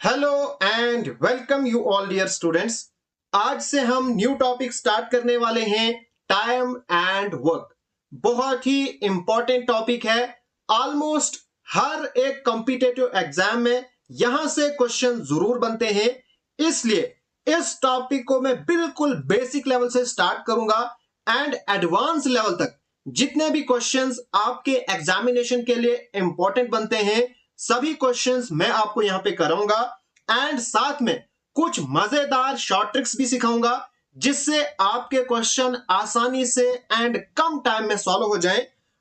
Hello and welcome you all dear students. आज से हम न्यू टॉपिक स्टार्ट करने वाले हैं, टाइम एंड वर्क। बहुत ही इंपॉर्टेंट टॉपिक है। ऑलमोस्ट हर एक कॉम्पिटिटिव एग्जाम में यहां से क्वेश्चन जरूर बनते हैं, इसलिए इस टॉपिक को मैं बिल्कुल बेसिक लेवल से स्टार्ट करूंगा एंड एडवांस लेवल तक जितने भी क्वेश्चंस आपके एग्जामिनेशन के लिए इंपॉर्टेंट बनते हैं सभी क्वेश्चंस मैं आपको यहां पे कराऊंगा एंड साथ में कुछ मजेदार शॉर्ट ट्रिक्स भी सिखाऊंगा जिससे आपके क्वेश्चन आसानी से एंड कम टाइम में सॉल्व हो जाएं।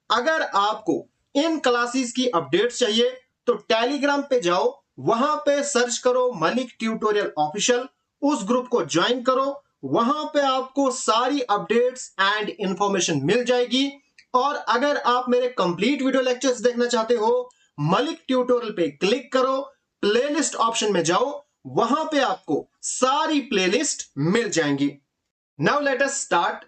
अगर आपको इन क्लासेस की अपडेट्स चाहिए तो टेलीग्राम पे जाओ, वहां पे सर्च करो मलिक ट्यूटोरियल ऑफिशियल, उस ग्रुप को ज्वाइन करो। वहां पे आपको सारी अपडेट्स एंड इंफॉर्मेशन मिल जाएगी। और अगर आप मेरे कंप्लीट वीडियो लेक्चर्स देखना चाहते हो, मलिक ट्यूटोरियल पे क्लिक करो, प्लेलिस्ट ऑप्शन में जाओ, वहां पे आपको सारी प्लेलिस्ट मिल जाएंगी। Now let us start.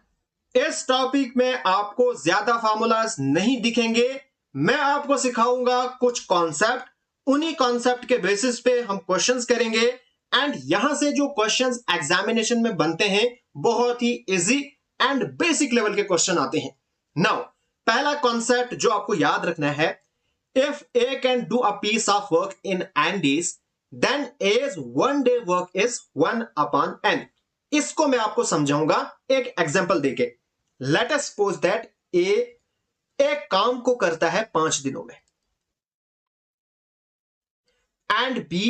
इस टॉपिक में आपको ज्यादा फार्मूलाज नहीं दिखेंगे, मैं आपको सिखाऊंगा कुछ कॉन्सेप्ट। उन्हीं कॉन्सेप्ट के बेसिस पे हम क्वेश्चंस करेंगे एंड यहां से जो क्वेश्चंस एग्जामिनेशन में बनते हैं बहुत ही इजी एंड बेसिक लेवल के क्वेश्चन आते हैं। नाउ पहला कॉन्सेप्ट जो आपको याद रखना है, if A can do a piece of work in n days, then A's one day work is 1 upon n। इसको मैं आपको समझाऊंगा एक एग्जांपल देके। Late us suppose that A एक काम को करता है 5 दिनों में एंड B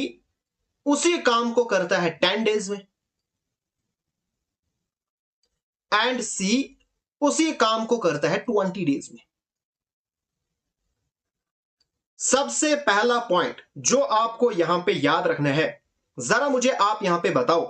उसी काम को करता है 10 डेज में एंड C उसी काम को करता है 20 डेज में। सबसे पहला पॉइंट जो आपको यहां पे याद रखना है, जरा मुझे आप यहां पे बताओ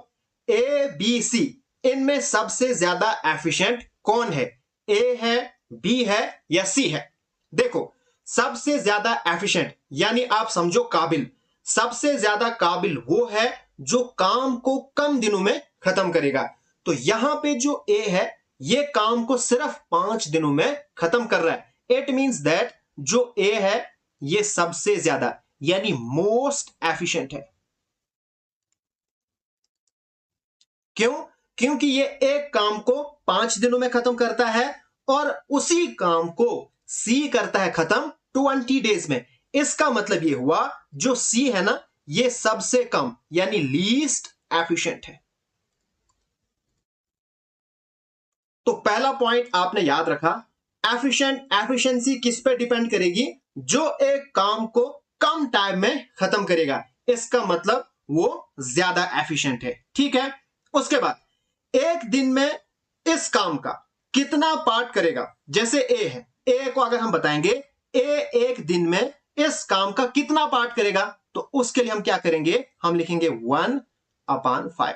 ए बी सी इनमें सबसे ज्यादा एफिशिएंट कौन है? ए है, बी है या सी है? देखो, सबसे ज्यादा एफिशिएंट यानी आप समझो काबिल, सबसे ज्यादा काबिल वो है जो काम को कम दिनों में खत्म करेगा। तो यहां पे जो ए है ये काम को सिर्फ 5 दिनों में खत्म कर रहा है। इट मींस दैट जो ए है ये सबसे ज्यादा यानी मोस्ट एफिशिएंट है। क्यों? क्योंकि ये एक काम को 5 दिनों में खत्म करता है और उसी काम को सी करता है खत्म 20 डेज में। इसका मतलब ये हुआ जो सी है ना ये सबसे कम यानी लीस्ट एफिशिएंट है। तो पहला पॉइंट आपने याद रखा, एफिशिएंसी किस पे डिपेंड करेगी? जो एक काम को कम टाइम में खत्म करेगा, इसका मतलब वो ज्यादा एफिशिएंट है। ठीक है, उसके बाद एक दिन में इस काम का कितना पार्ट करेगा? जैसे ए है, ए को अगर हम बताएंगे ए एक दिन में इस काम का कितना पार्ट करेगा, तो उसके लिए हम क्या करेंगे? हम लिखेंगे 1/5।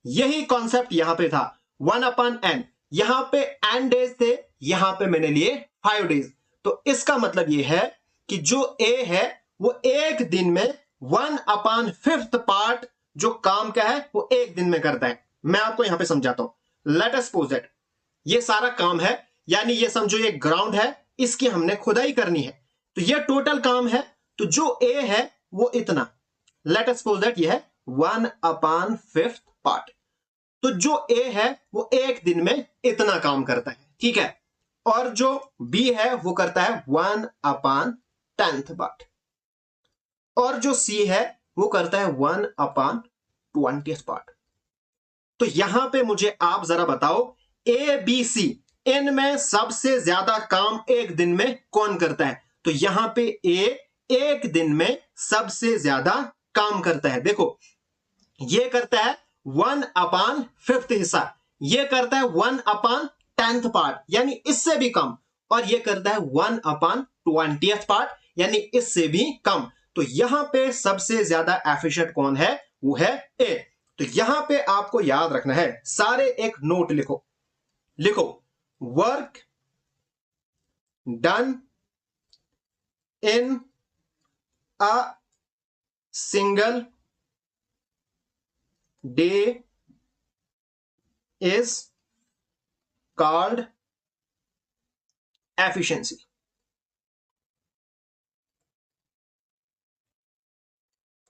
यही कॉन्सेप्ट यहां पे था, 1/n। यहां पे n डेज थे, यहां पे मैंने लिए 5 डेज। तो इसका मतलब यह है कि जो ए है वो एक दिन में 1/5 पार्ट जो काम का है वो एक दिन में करता है। मैं आपको यहां पे समझाता हूं। लेट अस सपोज दैट ये सारा काम है, यानी ये समझो ये ग्राउंड है, इसकी हमने खुदाई करनी है, तो ये टोटल काम है। तो जो ए है वो इतना, लेट अस सपोज दैट ये है 1/5 पार्ट। तो जो ए है वो एक दिन में इतना काम करता है, ठीक है। और जो बी है वो करता है 1/10 पार्ट, और जो सी है वो करता है 1/20 पार्ट। तो यहां पे मुझे आप जरा बताओ ए बी सी इनमें सबसे ज्यादा काम एक दिन में कौन करता है? तो यहां पे ए एक दिन में सबसे ज्यादा काम करता है। देखो, ये करता है 1/5 हिस्सा, ये करता है 1/10 पार्ट यानी इससे भी कम, और ये करता है 1/20 पार्ट यानी इससे भी कम। तो यहां पे सबसे ज्यादा एफिशिएंट कौन है? वो है ए। तो यहां पे आपको याद रखना है, सारे एक नोट लिखो। लिखो, work done in a single day is called efficiency।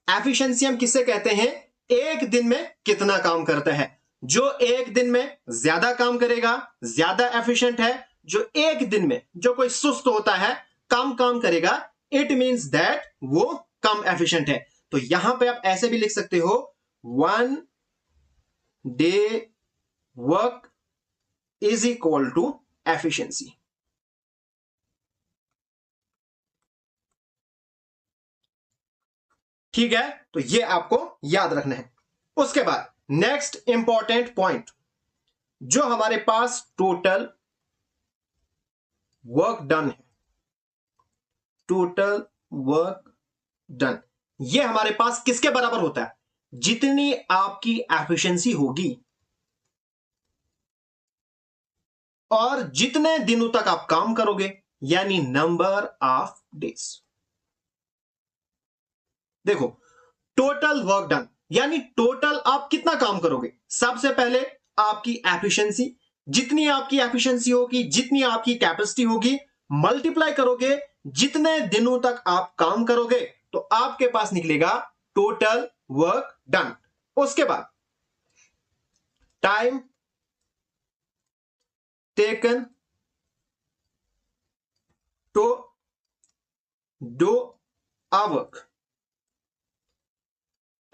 Efficiency हम किससे कहते हैं? एक दिन में कितना काम करता है। जो एक दिन में ज्यादा काम करेगा ज्यादा एफिशिएंट है। जो एक दिन में जो कोई सुस्त होता है, कम काम करेगा, इट मींस दैट वो कम एफिशिएंट है। तो यहां पे आप ऐसे भी लिख सकते हो, 1 day work is equal to efficiency. ठीक है, तो ये आपको याद रखना है। उसके बाद नेक्स्ट इंपॉर्टेंट पॉइंट, जो हमारे पास टोटल वर्क डन है, टोटल वर्क डन, ये हमारे पास किसके बराबर होता है? जितनी आपकी एफिशिएंसी होगी और जितने दिनों तक आप काम करोगे, यानी नंबर ऑफ डेज। देखो, टोटल वर्क डन यानी टोटल आप कितना काम करोगे। सबसे पहले आपकी एफिशिएंसी, जितनी आपकी एफिशिएंसी होगी, जितनी आपकी कैपेसिटी होगी, मल्टीप्लाई करोगे जितने दिनों तक आप काम करोगे, तो आपके पास निकलेगा टोटल वर्क डन। उसके बाद time taken to do a work,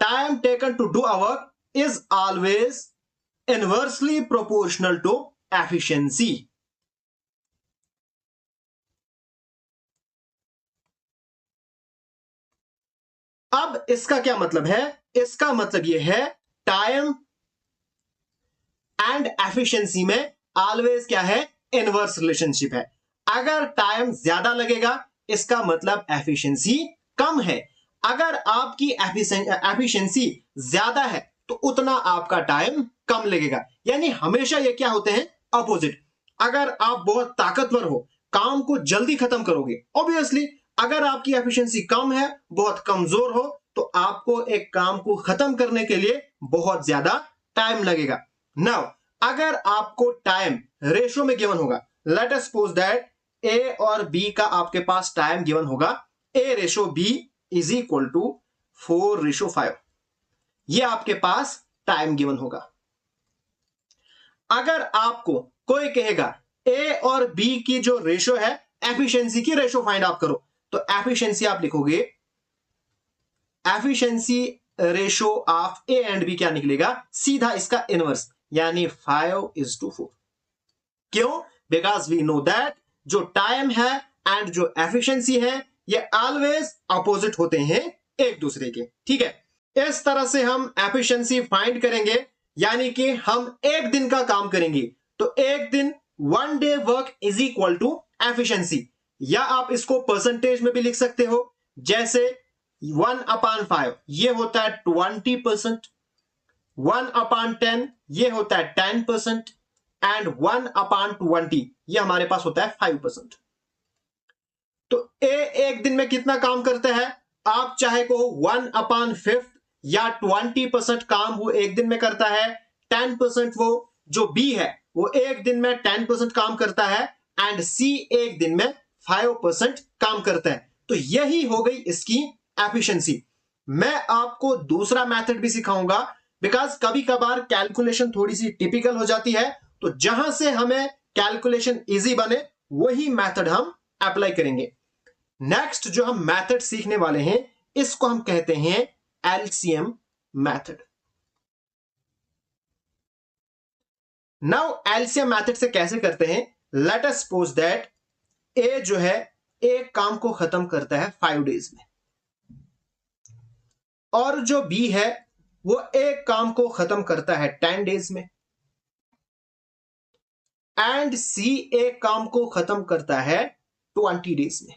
time taken to do a work is always inversely proportional to efficiency. अब इसका क्या मतलब है? इसका मतलब यह है टाइम एंड एफिशिएंसी में ऑलवेज क्या है? इनवर्स रिलेशनशिप है। अगर टाइम ज्यादा लगेगा इसका मतलब एफिशिएंसी कम है। अगर आपकी एफिशिएंसी ज्यादा है तो उतना आपका टाइम कम लगेगा। यानी हमेशा ये क्या होते हैं? अपोजिट। अगर आप बहुत ताकतवर हो, काम को जल्दी खत्म करोगे, ऑब्वियसली अगर आपकी एफिशिएंसी कम है, बहुत कमजोर हो, तो आपको एक काम को खत्म करने के लिए बहुत ज्यादा टाइम लगेगा। नाउ अगर आपको टाइम रेशो में गिवन होगा, let us suppose that A और बी का आपके पास टाइम गिवन होगा, A ratio B is equal to 4:5, ये आपके पास टाइम गिवन होगा। अगर आपको कोई कहेगा ए और बी की जो रेशो है, एफिशिएंसी की रेशो फाइंड आउट करो, तो एफिशिएंसी आप लिखोगे, efficiency ratio of A and B क्या निकलेगा? सीधा इसका इनवर्स, यानी 5:4। क्यों? बिकॉज वी नो दैट जो टाइम है एंड जो एफिशिएंसी है ये ऑलवेज अपोजिट होते हैं एक दूसरे के। ठीक है, इस तरह से हम एफिशिएंसी फाइंड करेंगे। यानी कि हम एक दिन का काम करेंगे तो एक दिन 1 day work is equal to efficiency, या आप इसको परसेंटेज में भी लिख सकते हो, जैसे 1/5 ये होता है 20%, 1/10 ये होता है 10%, एंड 1/20 ये हमारे पास होता है 5%। तो ए एक दिन में कितना काम करता है? आप चाहे को 1/5 या 20% काम वो एक दिन में करता है, 10% वो जो बी है वो एक दिन में 10% काम करता है, एंड सी एक दिन में 5% काम करता है। तो यही हो गई इसकी एफिशिएंसी। मैं आपको दूसरा मेथड भी सिखाऊंगा, बिकॉज कभी कभार कैलकुलेशन थोड़ी सी टिपिकल हो जाती है, तो जहां से हमें कैलकुलेशन इजी बने वही मेथड हम अप्लाई करेंगे। नेक्स्ट जो हम मेथड सीखने वाले हैं इसको हम कहते हैं LCM method. Now LCM method से कैसे करते हैं? लेट अस सपोज दैट ए जो है एक काम को खत्म करता है 5 डेज में, और जो बी है वो एक काम को खत्म करता है 10 डेज में, एंड सी एक काम को खत्म करता है 20 डेज में।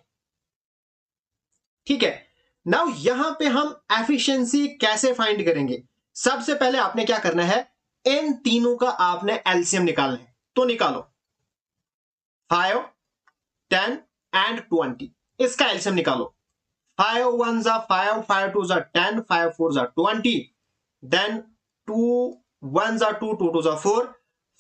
ठीक है, नाउ यहां पे हम एफिशिएंसी कैसे फाइंड करेंगे? सबसे पहले आपने क्या करना है, इन तीनों का आपने एलसीएम निकालना है। तो निकालो, 5, 10 एंड 20, इसका एलसीएम निकालो। 5 1 जा 5, 5 2 जा 10, 5 4 जा 20, देन 2 1 जा 2, 2 2 जा 4,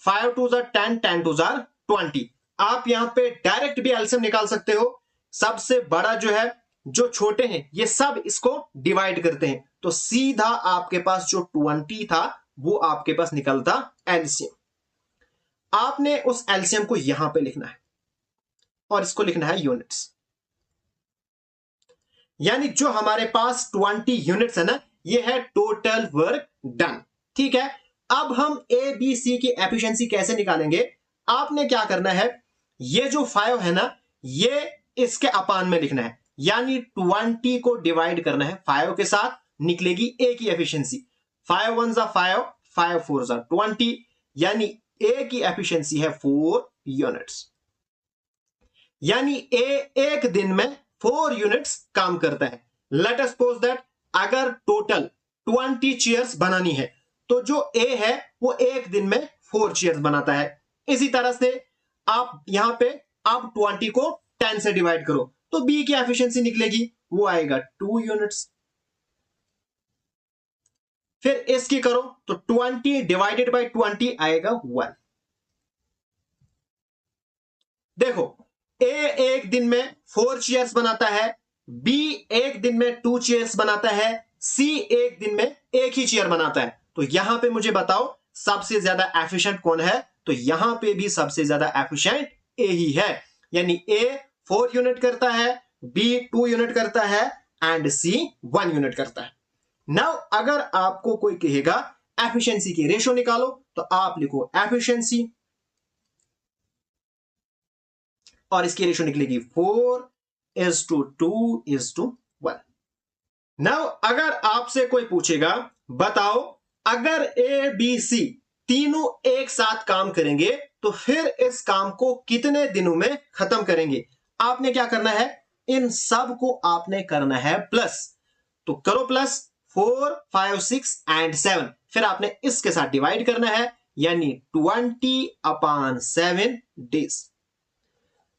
5 2 जा 10, 10 2 जा 20। आप यहां पे डायरेक्ट भी एलसीएम निकाल सकते हो। सबसे बड़ा जो है जो छोटे हैं ये सब इसको डिवाइड करते हैं, तो सीधा आपके पास जो 20 था वो आपके पास निकलता एलसीएम। आपने उस एलसीएम को यहां पे लिखना है और इसको लिखना है यूनिट्स। यानी जो हमारे पास 20 यूनिट्स है ना, ये है टोटल वर्क डन। ठीक है, अब हम ए बी सी की एफिशिएंसी कैसे निकालेंगे? आपने क्या करना है, ये जो 5 है ना, ये इसके अपान में लिखना है, यानी 20 को डिवाइड करना है 5 के साथ, निकलेगी ए की एफिशिएंसी। 5 1 जा 5, 5 4 जा 20, यानी ए की एफिशिएंसी है 4 यूनिट्स। यानी ए एक दिन में 4 यूनिट्स काम करता है। लेट अस सपोज दैट अगर टोटल 20 चेयर्स बनानी है तो जो ए है वो एक दिन में 4 चेयर्स बनाता है। इसी तरह से आप यहां पे अब 20 को 10 से डिवाइड करो तो बी की एफिशिएंसी निकलेगी, वो आएगा 2 यूनिट्स। फिर इसकी करो तो 20 डिवाइडेड बाय 20 आएगा 1। देखो, ए एक दिन में 4 चेयर्स बनाता है, बी एक दिन में 2 चेयर्स बनाता है, सी एक दिन में एक ही चेयर बनाता है। तो यहां पे मुझे बताओ सबसे ज्यादा एफिशिएंट कौन है? तो यहां पे भी सबसे ज्यादा एफिशिएंट ए ही है। यानी ए 4 यूनिट करता है, बी 2 यूनिट करता है एंड सी 1 यूनिट करता है। नाउ अगर आपको कोई कहेगा एफिशिएंसी की रेशो निकालो तो आप लिखो एफिशिएंसी और इसकी रेशो निकलेगी 4:2:1। नाउ अगर आपसे कोई पूछेगा बताओ अगर ए बी सी तीनों एक साथ काम करेंगे तो फिर इस काम को कितने दिनों में खत्म करेंगे? आपने क्या करना है, इन सब को आपने करना है प्लस। तो करो प्लस 4 5 6 एंड 7, फिर आपने इसके साथ डिवाइड करना है, यानी 20/7 डेज।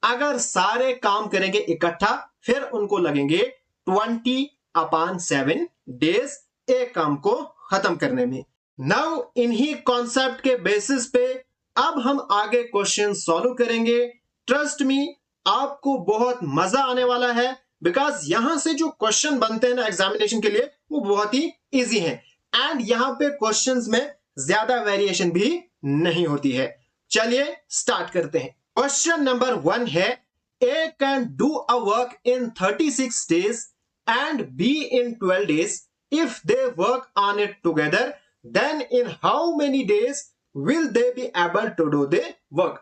अगर सारे काम करेंगे इकट्ठा फिर उनको लगेंगे 20/7 डेज एक काम को खत्म करने में। नाउ इन्हीं कॉन्सेप्ट के बेसिस पे अब हम आगे क्वेश्चन सॉल्व करेंगे। ट्रस्ट मी, आपको बहुत मजा आने वाला है, बिकॉज यहां से जो क्वेश्चन बनते हैं ना एग्जामिनेशन के लिए वो बहुत ही इजी है एंड यहां पे क्वेश्चंस में ज्यादा वेरिएशन भी नहीं होती है। चलिए स्टार्ट करते हैं। क्वेश्चन नंबर 1 है, A can do a work in 36 days and B in 12 days. If they work on it together, then in how many days will they be able to do the work?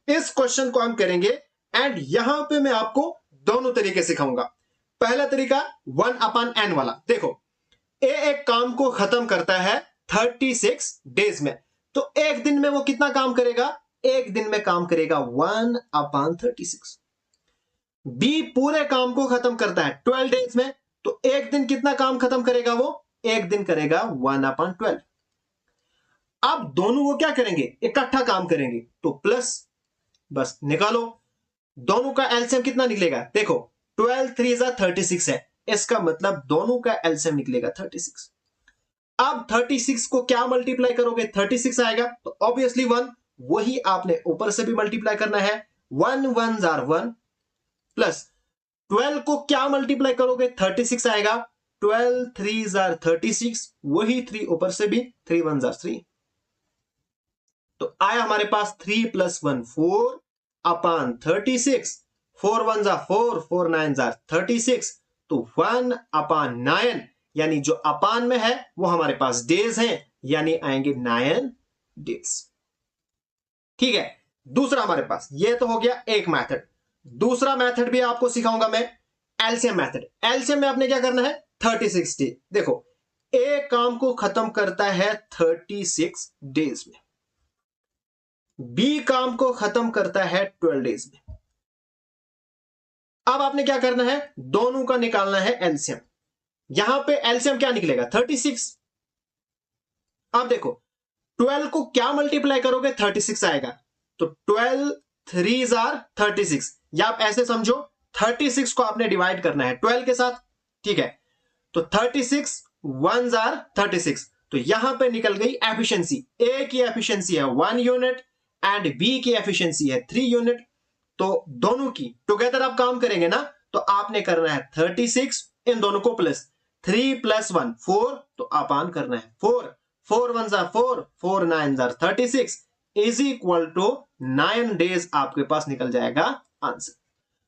इस question को हम करेंगे and यहां पे मैं आपको दोनों तरीके सिखाऊंगा। पहला तरीका 1/n वाला। देखो, A एक काम को खत्म करता है 36 डेज में, तो एक दिन में वो कितना काम करेगा? एक दिन में काम करेगा 1/36। बी पूरे काम को खत्म करता है 12 डेज में, तो एक दिन कितना काम खत्म करेगा? वो एक दिन करेगा 1/12। अब दोनों वो क्या करेंगे? इकट्ठा काम करेंगे, तो प्लस बस निकालो। दोनों का एलसीएम कितना निकलेगा? देखो 12 3 36 है, इसका मतलब दोनों का एलसीएम निकलेगा 36। अब 36 को क्या मल्टीप्लाई करोगे? 36 आएगा, तो ऑब्वियसली 1, वही आपने ऊपर से भी मल्टीप्लाई करना है। 1 1 जार 1 प्लस 12 को क्या मल्टीप्लाई करोगे? 36 आएगा। 12 3 जार 36, वही 3 ऊपर से भी, 3 1 जार 3, तो आया हमारे पास 3 + 1 4/36। 4 1 जार 4, 4 9 जार 36, तो 1/9, यानी जो अपान में है वो हमारे पास डेज हैं, यानी आएंगे 9 डेज। ठीक है, दूसरा हमारे पास ये तो हो गया एक मेथड। दूसरा मेथड भी आपको सिखाऊंगा मैं, एलसीएम मेथड। एलसीएम में आपने क्या करना है? 36 डे। देखो, ए काम को खत्म करता है 36 डेज में, बी काम को खत्म करता है 12 डेज में। अब आपने क्या करना है? दोनों का निकालना है एलसीएम। यहां पे एलसीएम क्या निकलेगा? 36। अब देखो 12 को क्या मल्टीप्लाई करोगे? 36 आएगा, तो 12 3 जार 36, या आप ऐसे समझो 36 को आपने डिवाइड करना है 12 के साथ। ठीक है, तो 36 1 जार 36, तो यहां पे निकल गई एफिशिएंसी। ए की एफिशिएंसी है 1 यूनिट एंड बी की एफिशिएंसी है 3 यूनिट। तो दोनों की टुगेदर आप काम करेंगे ना, तो तो आपने करना है 36, इन दोनों को प्लस, 3 + 1 4, तो अपान करना है 4, 4 1 जार 4, 4 9 जार 36 इज इक्वल टू 9 डेज आपके पास निकल जाएगा आंसर।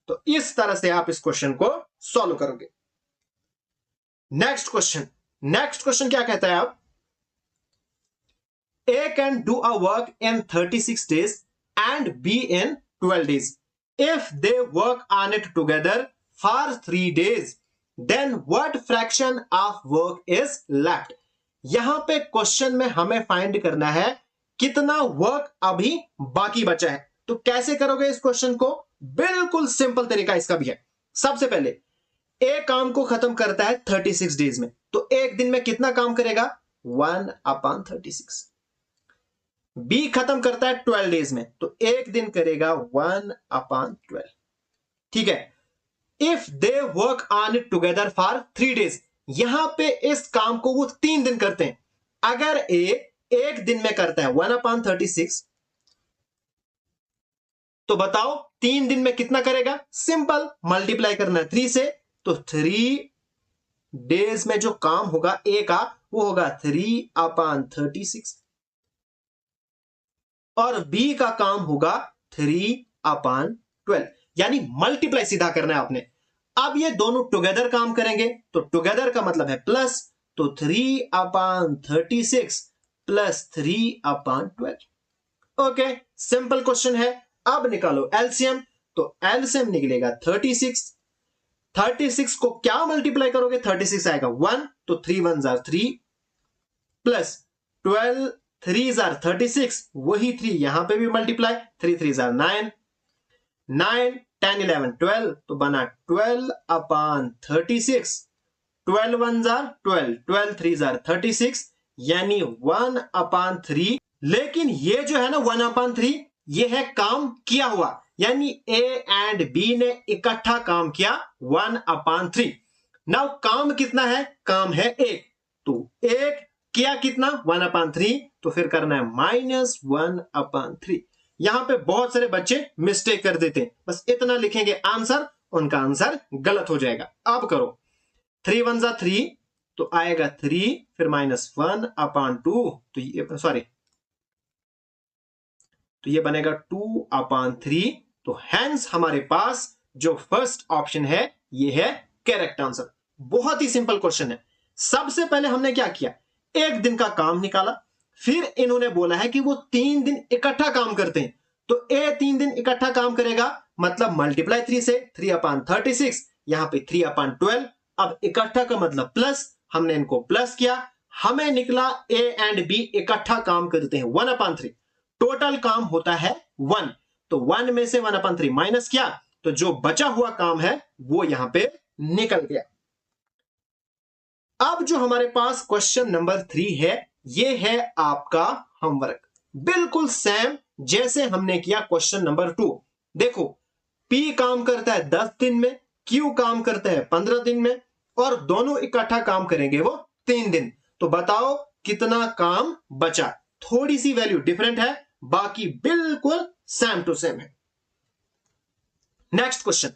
तो इस तरह से आप इस क्वेश्चन को सॉल्व करोगे। नेक्स्ट क्वेश्चन क्या कहता है आप, A can do a work in 36 days and B in 12 days. If they work on it together for 3 days, then what fraction of work is left? यहां पे क्वेश्चन में हमें फाइंड करना है कितना वर्क अभी बाकी बचा है। तो कैसे करोगे इस क्वेश्चन को, बिल्कुल सिंपल तरीका इसका भी है। सबसे पहले ए काम को खत्म करता है 36 डेज में, तो एक दिन में कितना काम करेगा 1/36। बी खत्म करता है 12 डेज में, तो एक दिन करेगा 1/12। ठीक है, if they work on it together for 3 days, यहां पे इस काम को वो 3 दिन करते हैं। अगर ए एक दिन में करता है 1/36, तो बताओ 3 दिन में कितना करेगा, सिंपल मल्टीप्लाई करना है 3 से, तो 3 डेज में जो काम होगा ए का वो होगा 3/36 और बी का काम होगा 3/12, यानी मल्टीप्लाई सीधा करना है आपने। अब ये दोनों टुगेदर काम करेंगे, तो टुगेदर का मतलब है प्लस, तो 3/36 प्लस 3/12। ओके, सिंपल क्वेश्चन है। अब निकालो एलसीएम, तो एलसीएम निकलेगा 36 को क्या मल्टीप्लाई करोगे, 36 आएगा 1, तो 3 1 जार 3 प्लस 12 3 जार 36, वही 3 यहां पे भी मल्टीप्लाई, 3 3 जार 9 9 10 11 12, तो बना 12/36, 12 1 जार 12, 12 3 जार 36, यानी 1/3। लेकिन ये जो है ना 1/3, ये है काम किया हुआ, यानी ए एंड बी ने इकट्ठा काम किया 1/3। नाउ काम कितना है, काम है 1, तो 1 किया कितना 1/3, तो फिर करना है -1/3। यहां पे बहुत सारे बच्चे मिस्टेक कर देते हैं, बस इतना लिखेंगे आंसर, उनका आंसर गलत हो जाएगा। अब करो 3 1 जा 3, तो आएगा 3, फिर -1/2, तो ये सॉरी, तो ये बनेगा 2/3। तो हैंस हमारे पास जो फर्स्ट ऑप्शन है ये है करेक्ट आंसर। बहुत ही सिंपल क्वेश्चन है। सबसे पहले हमने क्या किया, एक दिन का काम निकाला, फिर इन्होंने बोला है कि वो 3 दिन इकट्ठा काम करते हैं, तो ए 3 दिन इकट्ठा काम करेगा, मतलब मल्टीप्लाई 3 से, 3/36, यहां पे 3/12। अब इकट्ठा का मतलब प्लस, हमने इनको प्लस किया, हमें निकला ए एंड बी इकट्ठा काम करते हैं 1/3, टोटल काम होता है 1, तो 1 में से 1/3 माइनस किया, तो जो बचा हुआ काम है वो यहां पे निकल गया। अब जो हमारे पास क्वेश्चन नंबर 3 है, ये है आपका होमवर्क, बिल्कुल सेम जैसे हमने किया क्वेश्चन नंबर 2। देखो, P काम करता है 10 दिन में, Q काम करता है 15 दिन में, और दोनों इकट्ठा काम करेंगे वो 3 दिन। तो बताओ कितना काम बचा। थोड़ी सी वैल्यू डिफरेंट है, बाकी बिल्कुल सेम टू सेम है। Next question,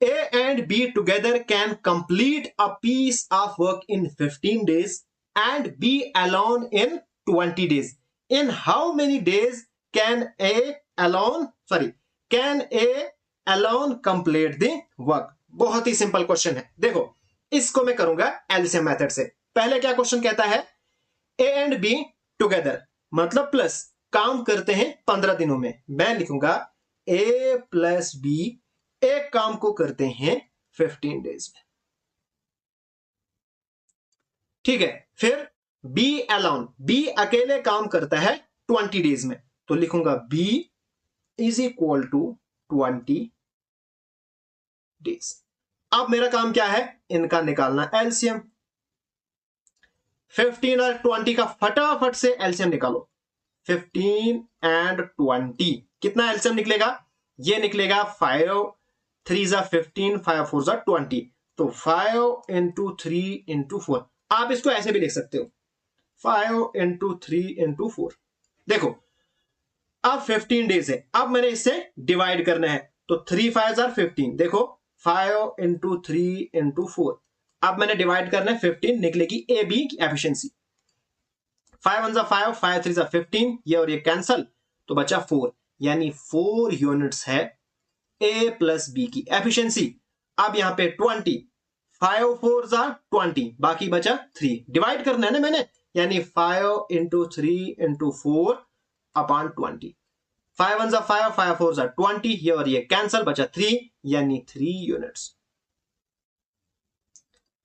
A and B together can complete a piece of work in 15 days and B alone in 20 days. In how many days can A alone complete the work? बहुत ही simple question है। देखो, इसको मैं करूंगा LCM method से। पहले क्या question कहता है, A and B together मतलब प्लस, काम करते हैं 15 दिनों में। मैं लिखूंगा A + B, एक काम को करते हैं 15 डेज में। ठीक है, फिर B alone, B अकेले काम करता है 20 डेज में, तो लिखूंगा B = 20 डेज। अब मेरा काम क्या है, इनका निकालना एलसीएम। 15 और 20 का फटाफट से एलसीएम निकालो। 15 and 20 कितना एलसीएम निकलेगा, ये निकलेगा 5 3 जा 15, 5 4 जा 20, तो 5 × 3 × 4। आप इसको ऐसे भी लिख सकते हो, 5 × 3 × 4। देखो, अब 15 डेज है, अब मैंने इससे डिवाइड करना है, तो 3 5 जार 15। देखो 5 इंटू 3 इंटू 4। अब मैंने डिवाइड करना है 15, निकलेगी ए बी की एफिशिएंसी। 5 1 5, 5 3 15, ये और ये कैंसल, तो बचा 4, यानी 4 यूनिट्स है ए प्लस बी की एफिशिएंसी। अब यहां पे 20, 5 4 20, बाकी बचा 3, डिवाइड करना है ना मैंने, यानी 5 इंटू 3 इंटू 4 अपॉन 20। 5 1 5, 5 4 20, ये और ये कैंसल, बचा 3, यानी 3 यूनिट्स।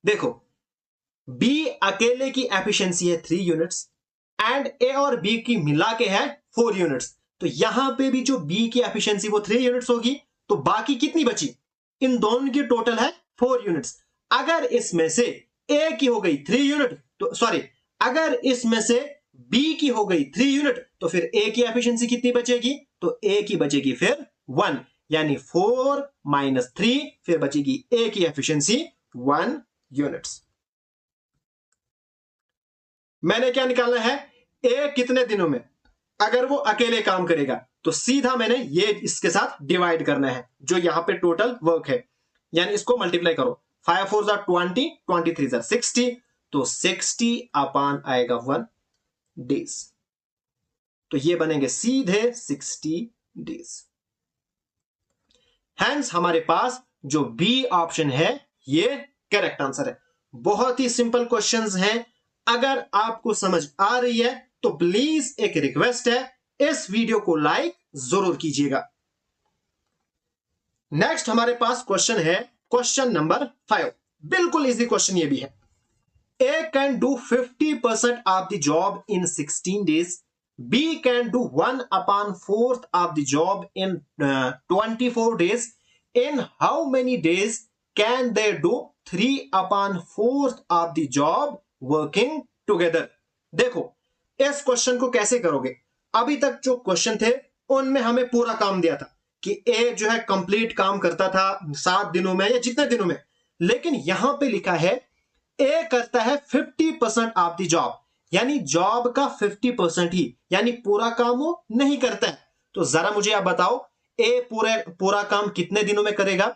देखो बी अकेले की एफिशिएंसी है 3 यूनिट्स एंड ए और बी की मिला के है 4 यूनिट्स, तो यहां पे भी जो बी की एफिशिएंसी वो 3 यूनिट्स होगी, तो बाकी कितनी बची, इन दोनों की टोटल है 4 यूनिट्स। अगर इसमें से ए की हो गई 3 यूनिट, तो सॉरी, अगर इसमें से बी की हो गई 3 यूनिट, तो फिर ए की एफिशिएंसी कितनी बचेगी, तो ए की बचेगी फिर 1, यानी 4 माइनस 3, फिर बचेगी ए की एफिशिएंसी 1 यूनिट्स। मैंने क्या निकालना है, ए कितने दिनों में, अगर वो अकेले काम करेगा तो सीधा मैंने ये इसके साथ डिवाइड करना है, जो यहां पे टोटल वर्क है, यानी इसको मल्टीप्लाई करो, 5 4 20, 23 60, तो 60 अपान आएगा 1 डेज, तो ये बनेंगे सीधे 60 डेज। हैंस हमारे पास जो बी ऑप्शन है ये करेक्ट आंसर है। बहुत ही सिंपल क्वेश्चंस हैं, अगर आपको समझ आ रही है तो प्लीज एक रिक्वेस्ट है, इस वीडियो को लाइक जरूर कीजिएगा। नेक्स्ट हमारे पास क्वेश्चन है क्वेश्चन नंबर 5, बिल्कुल इजी क्वेश्चन ये भी है। A can do 50% of the job in 16 days. B can do 1/4 of the job in 24 days. In how many days can they do 3/4 of the job working together? देखो इस question को कैसे करोगे, अभी तक जो क्वेश्चन थे उनमें हमें पूरा काम दिया था कि ए जो है कंप्लीट काम करता था 7 दिनों में या जितने दिनों में, लेकिन यहां पे लिखा है ए करता है 50% ऑफ द जॉब, यानी जॉब का 50% ही, यानी पूरा काम वो नहीं करता है। तो जरा मुझे आप बताओ ए पूरा काम कितने दिनों में करेगा,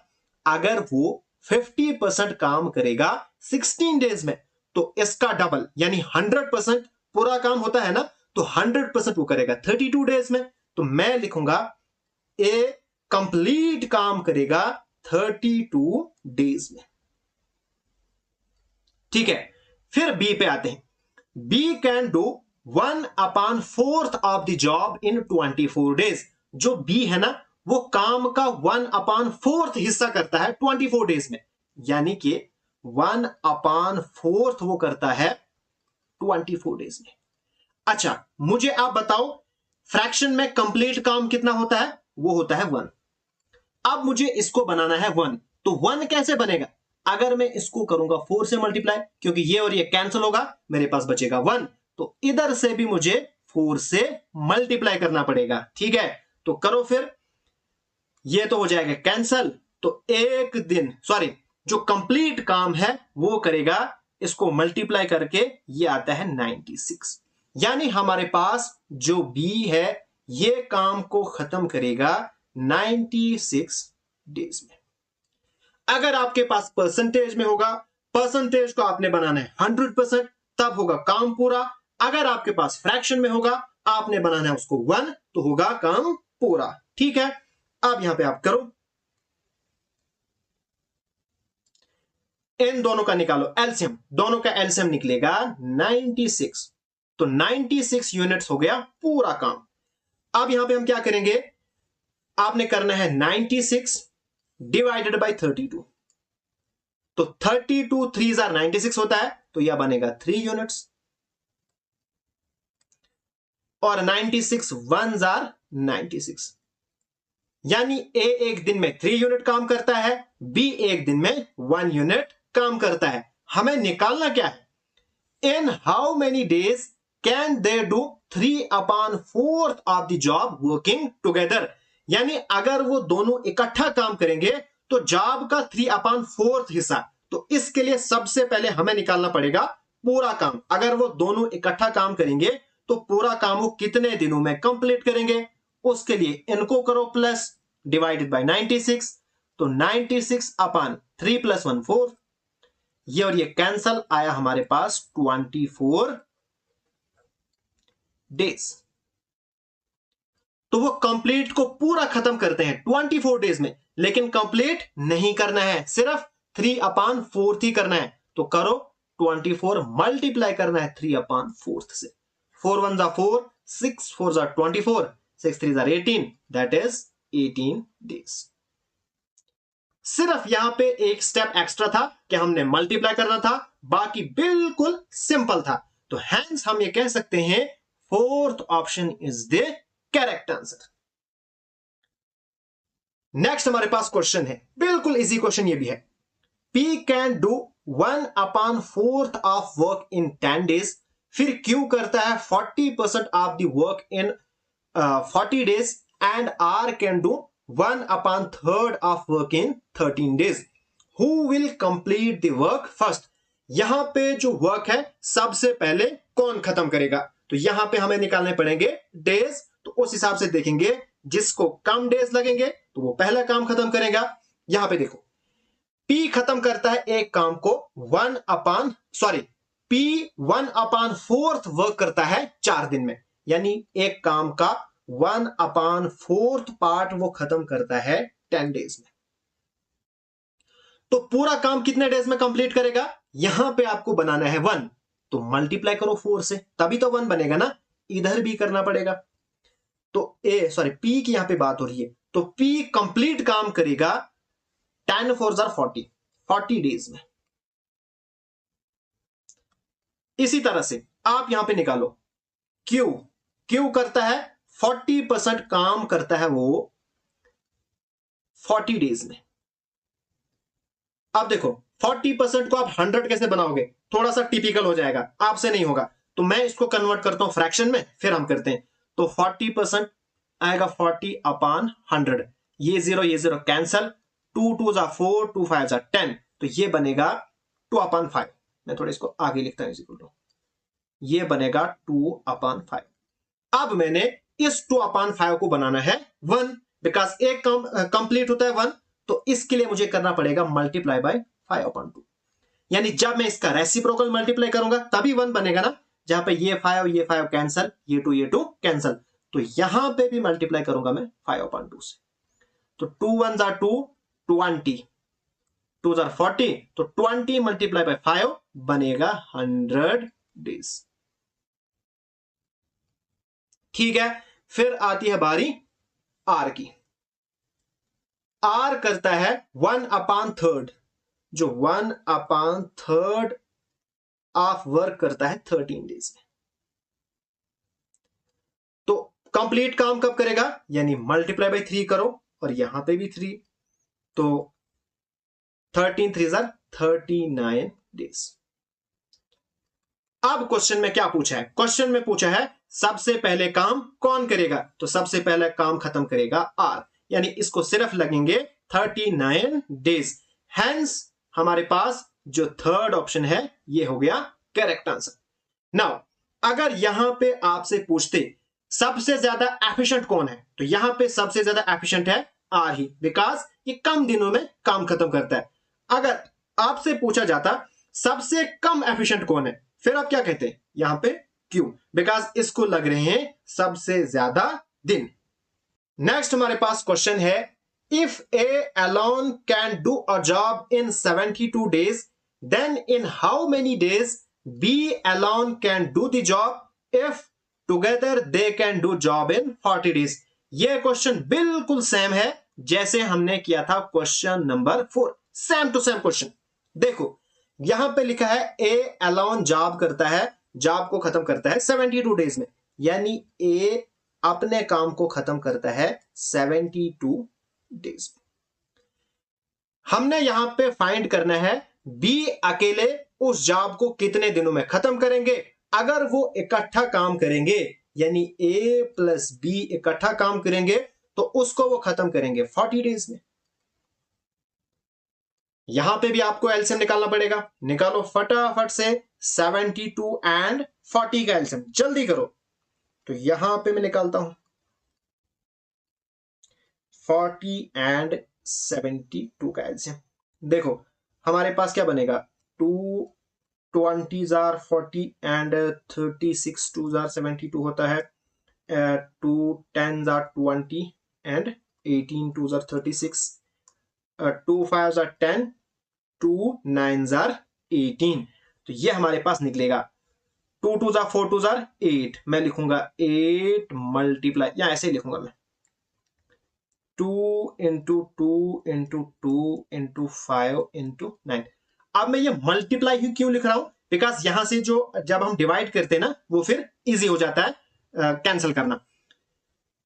अगर वो 50% काम करेगा 16 डेज में, तो इसका डबल यानी 100% पूरा काम होता है ना, तो 100% वो करेगा 32 डेज में। तो मैं लिखूंगा ए कंप्लीट काम करेगा 32 डेज में। ठीक है, फिर बी पे आते हैं। B can do 1/4 of the job in 24 days. जो बी है ना वो काम का 1/4 हिस्सा करता है 24 डेज में, यानी कि 1/4 वो करता है 24 डेज में। अच्छा मुझे आप बताओ फ्रैक्शन में कंप्लीट काम कितना होता है, वो होता है 1। अब मुझे इसको बनाना है 1, तो 1 कैसे बनेगा, अगर मैं इसको करूंगा 4 से मल्टीप्लाई, क्योंकि ये और ये कैंसिल होगा, मेरे पास बचेगा 1, तो इधर से भी मुझे 4 से मल्टीप्लाई करना पड़ेगा। ठीक है, तो करो फिर, ये तो हो जाएगा कैंसिल, तो एक दिन सॉरी जो कंप्लीट काम है वो करेगा, इसको मल्टीप्लाई करके ये आता है 96, यानी हमारे पास जो बी है ये काम को खत्म करेगा 96 डेज में। अगर आपके पास परसेंटेज में होगा, परसेंटेज को आपने बनाना है 100%, तब होगा काम पूरा। अगर आपके पास फ्रैक्शन में होगा, आपने बनाना है उसको 1, तो होगा काम पूरा। ठीक है, अब यहां पे आप करो, इन दोनों का निकालो एलसीएम, दोनों का एलसीएम निकलेगा 96, तो 96 यूनिट्स हो गया पूरा काम। अब यहां पे हम क्या करेंगे, आपने करना है 96 डिवाइडेड बाय 32, तो 32 3 96 होता है, तो यह बनेगा 3 यूनिट्स, और 96 1 96, यानी ए एक दिन में 3 यूनिट काम करता है, बी एक दिन में 1 यूनिट काम करता है। हमें निकालना क्या है, in how many days can they do 3/4 of the job working together, यानी अगर वो दोनों इकट्ठा काम करेंगे तो जॉब का 3/4 हिस्सा, तो इसके लिए सबसे पहले हमें निकालना पड़ेगा पूरा काम। अगर वो दोनों इकट्ठा काम करेंगे तो पूरा काम वो कितने दिनों में कंप्लीट करेंगे, उसके लिए इनको करो प्लस डिवाइडेड बाय 96, तो 96/3 + 1 4, ये और ये कैंसल, आया हमारे पास 24 डेज। तो वो कंप्लीट को पूरा खत्म करते हैं 24 डेज में, लेकिन कंप्लीट नहीं करना है, सिर्फ 3/4 ही करना है। तो करो 24 मल्टीप्लाई करना है 3/4 से। 4 1 जा 4, 6 4 जा 24, 6 3 जा 18, दैट इज 18 डेज। सिर्फ यहां पे एक स्टेप एक्स्ट्रा था कि हमने मल्टीप्लाई करना था, बाकी बिल्कुल सिंपल था। तो हैंस हम ये कह सकते हैं fourth option is the correct answer. Next हमारे पास क्वेश्चन है, बिल्कुल इजी क्वेश्चन ये भी है। P can do 1/4 of work in 10 days, फिर Q करता है 40% of the work in 40 days, and R can do 1/3 of work in 13 days. Who will complete the work first? यहां पे जो वर्क है सबसे पहले कौन खत्म करेगा? तो यहां पे हमें निकालने पड़ेंगे डेज, तो उस हिसाब से देखेंगे जिसको कम डेज लगेंगे तो वो पहला काम खत्म करेगा। यहां पे देखो P खत्म करता है एक काम को P 1/4 वर्क करता है 4 दिन में, यानी एक काम का 1/4 पार्ट वो खत्म करता है 10 डेज में। तो पूरा काम कितने डेज में कंप्लीट करेगा? यहां पे आपको बनाना है 1, तो मल्टीप्लाई करो 4 से, तभी तो 1 बनेगा ना। इधर भी करना पड़ेगा। तो P की यहां पे बात हो रही है, तो P कंप्लीट काम करेगा 10 4 जा 40 डेज में। इसी तरह से आप यहां पे निकालो Q करता है 40% काम करता है वो 40 डेज में। अब देखो 40% को आप 100 कैसे बनाओगे? थोड़ा सा टिपिकल हो जाएगा, आपसे नहीं होगा, तो मैं इसको कन्वर्ट करता हूं फ्रैक्शन में, फिर हम करते हैं। तो 40% आएगा 40/100, ये 0 कैंसल, 2 2 जा 4, 2 5 जा 10, तो ये बनेगा 2/5। मैं थोड़ा इसको आगे लिखता हूं, ये बनेगा 2/5। अब मैंने इस 2/5 को बनाना है 1, बिकॉज एक कंप्लीट होता है 1, तो इसके लिए मुझे करना पड़ेगा मल्टीप्लाई बाय 5/2, यानी जब मैं इसका रेसिप्रोकल मल्टीप्लाई करूंगा तभी 1 बनेगा ना। जहां पे ये 5 कैंसल, ये 2 कैंसल, तो यहां पे भी मल्टीप्लाई करूंगा मैं 5/2 से। तो 2 1 जा 2, 20, 2 जा 40, तो 20 मल्टीप्लाई बाय 5 बनेगा 100 डेज। ठीक है, फिर आती है बारी R की। R करता है 1/3, जो 1/3 ऑफ वर्क करता है 13 डेज में। तो कंप्लीट काम कब करेगा? यानी मल्टीप्लाई बाय 3 करो, और यहां पे भी 3, तो 13 3 जा 39 डेज। अब क्वेश्चन में क्या पूछा है? क्वेश्चन में पूछा है सबसे पहले काम कौन करेगा? तो सबसे पहले काम खत्म करेगा R, यानी इसको सिर्फ लगेंगे 39 डेज। हेंस हमारे पास जो थर्ड ऑप्शन है ये हो गया करेक्ट आंसर। नाउ अगर यहां पे आपसे पूछते सबसे ज्यादा एफिशिएंट कौन है, तो यहां पे सबसे ज्यादा एफिशिएंट है R ही, बिकॉज ये कम दिनों में काम खत्म करता है। अगर आपसे पूछा जाता सबसे कम एफिशिएंट कौन है, फिर आप क्या कहते हैं? यहां पे Q, बिकॉज इसको लग रहे हैं सबसे ज्यादा दिन। नेक्स्ट हमारे पास क्वेश्चन है, if A alone can do a job in 72 days, then in how many days B alone can do the job if together they can do job in 40 days? यह क्वेश्चन बिल्कुल same है जैसे हमने किया था question number 4, same to same question. देखो यहां पे लिखा है A alone जॉब करता है, जॉब को खत्म करता है 72 डेज में, यानी A अपने काम को खत्म करता है 72 डेज। हमने यहां पे फाइंड करना है B अकेले उस जॉब को कितने दिनों में खत्म करेंगे। अगर वो इकट्ठा काम करेंगे, यानी A प्लस B इकट्ठा काम करेंगे, तो उसको वो खत्म करेंगे 40 डेज में। यहां पे भी आपको एलसीएम निकालना पड़ेगा, निकालो फटाफट से 72 एंड 40 का एलसीएम, जल्दी करो। तो यहां पे मैं निकालता हूं 40 एंड 72 का एलसीएम। देखो हमारे पास क्या बनेगा, 2 20 जार 40 एंड 36 2 जार 72 होता है, 2 10 jar 20 and 18 2 jar 36, 2 5 jar 10, 2 9 jar 18। तो ये हमारे पास निकलेगा 2 2 जार 4 2 जार 8, मैं लिखूंगा 8 मल्टीप्लाई, या ऐसे ही लिखूंगा मैं 2 इंटू 2 इंटू 2 इंटू 5 इंटू 9। अब मैं ये मल्टीप्लाई क्यों लिख रहा हूं, बिकॉज यहां से जो जब हम डिवाइड करते हैं ना वो फिर इजी हो जाता है कैंसिल करना।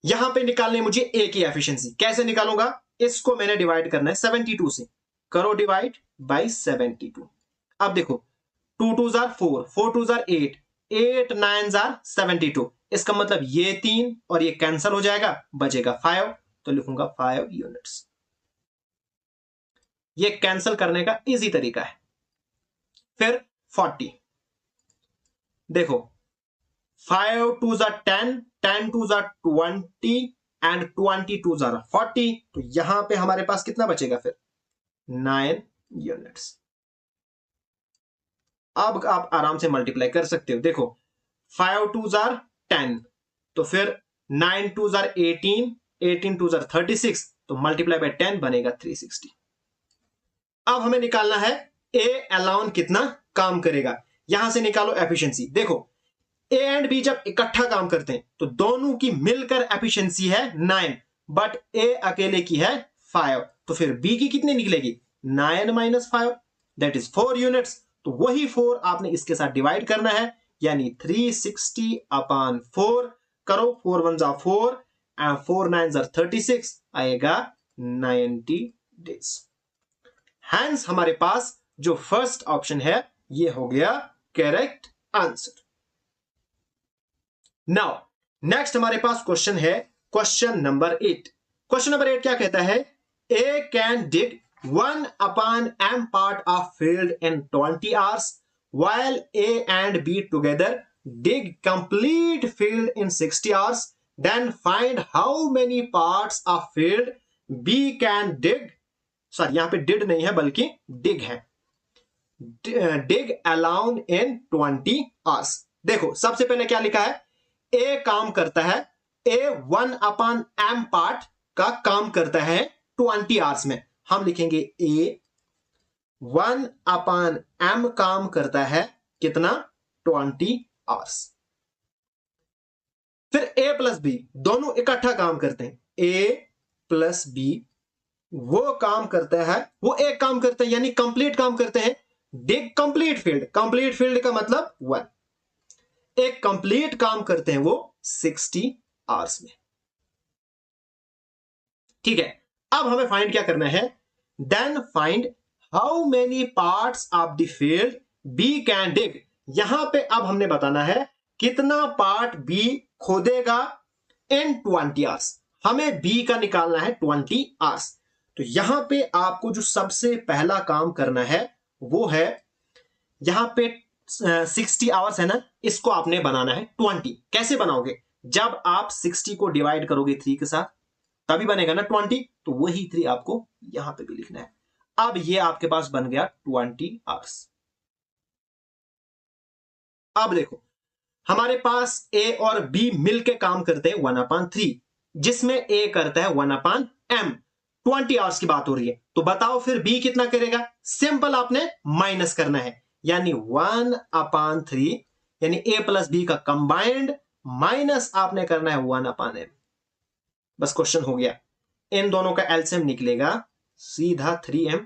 यहां पे निकालने मुझे ए की एफिशिएंसी, कैसे निकालूंगा, इसको मैंने डिवाइड करना है 72 से, करो डिवाइड बाई 72। अब देखो 2 2 जार 4, 4 2 जार 8, 8 9 जार 72, इसका मतलब ये 3 और ये कैंसिल हो जाएगा, बचेगा 5, तो लिखूंगा 5 यूनिट्स। ये कैंसिल करने का इजी तरीका है। फिर 40, देखो 5 2 जार 10, 10 2 जार 20 एंड 20 2 जार 40, तो यहां पे हमारे पास कितना बचेगा फिर 9 यूनिट्स। अब आप आराम से मल्टीप्लाई कर सकते हो, देखो 5 2 जार 10, तो फिर 9 2 जार 18, 18 2 जार 36, तो मल्टीप्लाई बाय 10 बनेगा 360। अब हमें निकालना है ए अलाउन कितना काम करेगा, यहां से निकालो एफिशिएंसी। देखो ए एंड बी जब इकट्ठा काम करते हैं तो दोनों की मिलकर एफिशिएंसी है 9, बट ए अकेले की है 5, तो फिर बी की कितनी निकलेगी 9 माइनस 5, दैट इज 4 यूनिट्स। तो वही 4 आपने इसके साथ डिवाइड करना है, यानी 360 अपॉन 4, करो 4 1 जा 4 एंड 4 9 जा 36, आएगा 90 डेज। हैंस हमारे पास जो फर्स्ट ऑप्शन है ये हो गया करेक्ट आंसर। नाउ नेक्स्ट हमारे पास क्वेश्चन है क्वेश्चन नंबर 8। क्वेश्चन नंबर 8 क्या कहता है, A can dig 1 upon m part of field in 20 hours while A and B together dig complete field in 60 hours, then find how many parts of field B can dig, sorry यहां पे did नहीं है बल्कि डिग है, डिग alone इन 20 hours। देखो सबसे पहले क्या लिखा है, ए काम करता है, ए 1 upon m पार्ट का काम करता है 20 hours में, हम लिखेंगे ए 1 upon m काम करता है कितना 20 hours। फिर ए प्लस बी दोनों इकट्ठा काम करते हैं, ए प्लस बी वो काम करता है, वो एक काम करते हैं यानी कंप्लीट काम करते हैं, डिग कंप्लीट फील्ड, कंप्लीट फील्ड का मतलब 1, एक कंप्लीट काम करते हैं वो 60 आवर्स में। ठीक है, अब हमें फाइंड क्या करना है, then find how many parts of the field B can dig. यहां पे अब हमने बताना है कितना पार्ट बी खोदेगा इन 20 आवर्स, हमें बी का निकालना है 20 आवर्स। तो यहां पे आपको जो सबसे पहला काम करना है वो है, यहां पे 60 आवर्स है ना, इसको आपने बनाना है 20। कैसे बनाओगे, जब आप 60 को डिवाइड करोगे 3 के साथ तभी बनेगा ना 20, तो वही 3 आपको यहां पे भी लिखना है। अब ये आपके पास बन गया 20 आवर्स। अब देखो हमारे पास ए और बी मिलके काम करते हैं 1/3, जिसमें ए करता है 1/m, 20 आवर्स की बात हो रही है, तो बताओ फिर बी कितना करेगा, सिंपल आपने माइनस करना है, यानी 1/3, यानी ए प्लस बी का कंबाइंड माइनस आपने करना है 1/m। बस क्वेश्चन हो गया, इन दोनों का एलसीएम निकलेगा सीधा 3m,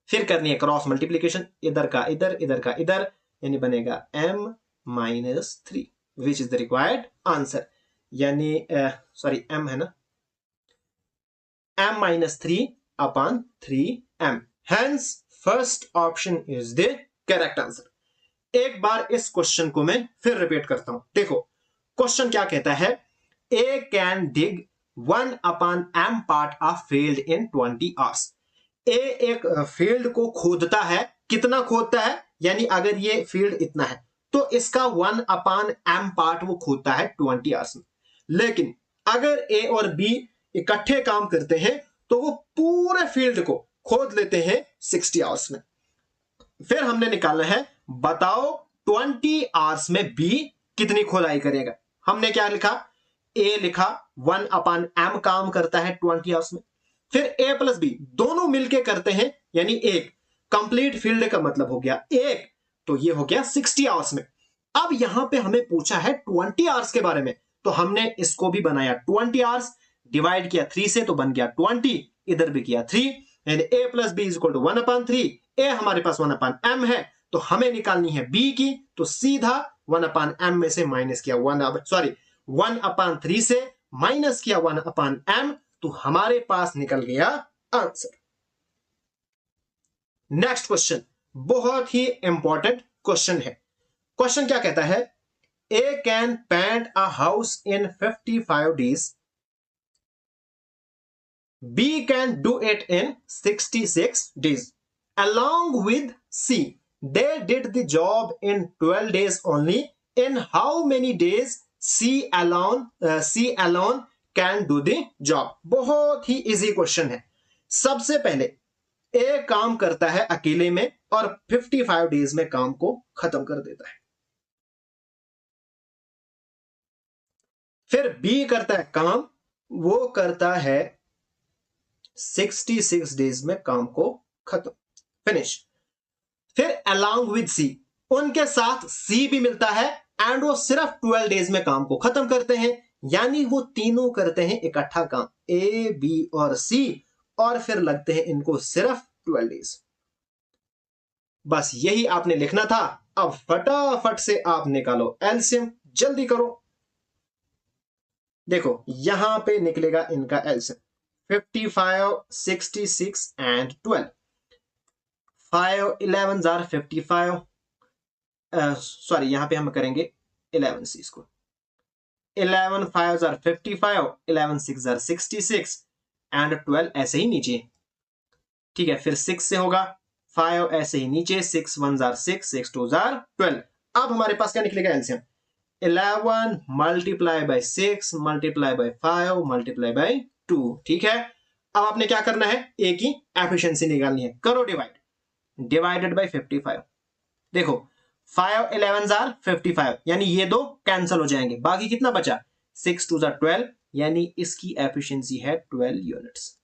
फिर करनी है क्रॉस मल्टीप्लीकेशन, इधर का इधर इधर का इधर, यानी बनेगा m minus 3 which is the required answer, यानी सॉरी m है ना, m minus 3/3m, hence first option is the correct answer। एक बार इस क्वेश्चन को मैं फिर रिपीट करता हूं, देखो क्वेश्चन क्या कहता है, A can dig 1/m part of field in 20 hours। A एक फील्ड को खोदता है, कितना खोदता है, यानी अगर ये फील्ड इतना है तो इसका 1/m पार्ट वो खोदता है 20 आवर्स में। लेकिन अगर A और B इकट्ठे काम करते हैं तो वो पूरे फील्ड को खोद लेते हैं 60 आवर्स में। फिर हमने निकालना है, बताओ 20 आवर्स में बी कितनी खोदाई करेगा। हमने क्या लिखा, ए लिखा 1/m काम करता है 20 आवर्स में। फिर ए प्लस बी दोनों मिलके करते हैं, यानी एक कंप्लीट फील्ड का मतलब हो गया एक, तो ये हो गया 60 आवर्स में। अब यहां पे हमें पूछा है 20 आवर्स के बारे में, तो हमने इसको भी बनाया 20 आवर्स, डिवाइड किया 3 से तो बन गया 20, इधर भी किया 3, यानी a plus B is equal to 1/3। A हमारे पास 1/m है, तो हमें निकालनी है b की, तो सीधा 1/m में से माइनस किया 1/3 से माइनस किया 1/m, तो हमारे पास निकल गया आंसर। नेक्स्ट क्वेश्चन बहुत ही इंपॉर्टेंट क्वेश्चन है। क्वेश्चन क्या कहता है, A can paint a house in 55 days. B can do it in 66 days. Along with C, they did the job in 12 days only. In how many days C alone can do the job? बहुत ही easy question है। सबसे पहले A काम करता है अकेले में और 55 डेज में काम को खत्म कर देता है। फिर बी करता है काम, वो करता है 66 डेज में काम को खत्म, फिनिश। फिर अलॉन्ग विद सी, उनके साथ सी भी मिलता है एंड वो सिर्फ 12 डेज में काम को खत्म करते हैं, यानी वो तीनों करते हैं इकट्ठा काम, ए बी और सी, और फिर लगते हैं इनको सिर्फ 12 डेज। बस यही आपने लिखना था। अब फटाफट से आप निकालो एलसीएम, जल्दी करो। देखो यहां पे निकलेगा इनका एलसीएम 55, 66 एंड 12। 5 11 आर 55, सॉरी यहां पे हम करेंगे 11 से इसको, 11 5 आर 55, 11 6 आर 66 एंड 12 ऐसे ही नीचे, ठीक है। फिर 6 से होगा, 5 ऐसे ही नीचे, 6 1 आर 6, 6 2 आर 12। अब हमारे पास क्या निकलेगा LCM, 11 multiply by 6 multiply by 5 multiply by 2, ठीक है। अब आपने क्या करना है, ए की एफिशिएंसी निकालनी है, करो डिवाइड, डिवाइडेड बाय 55। देखो 5 11 आर 55, यानी ये दो कैंसिल हो जाएंगे, बाकी कितना बचा, 6 2 आर 12, यानी इसकी एफिशिएंसी है 12 यूनिट्स।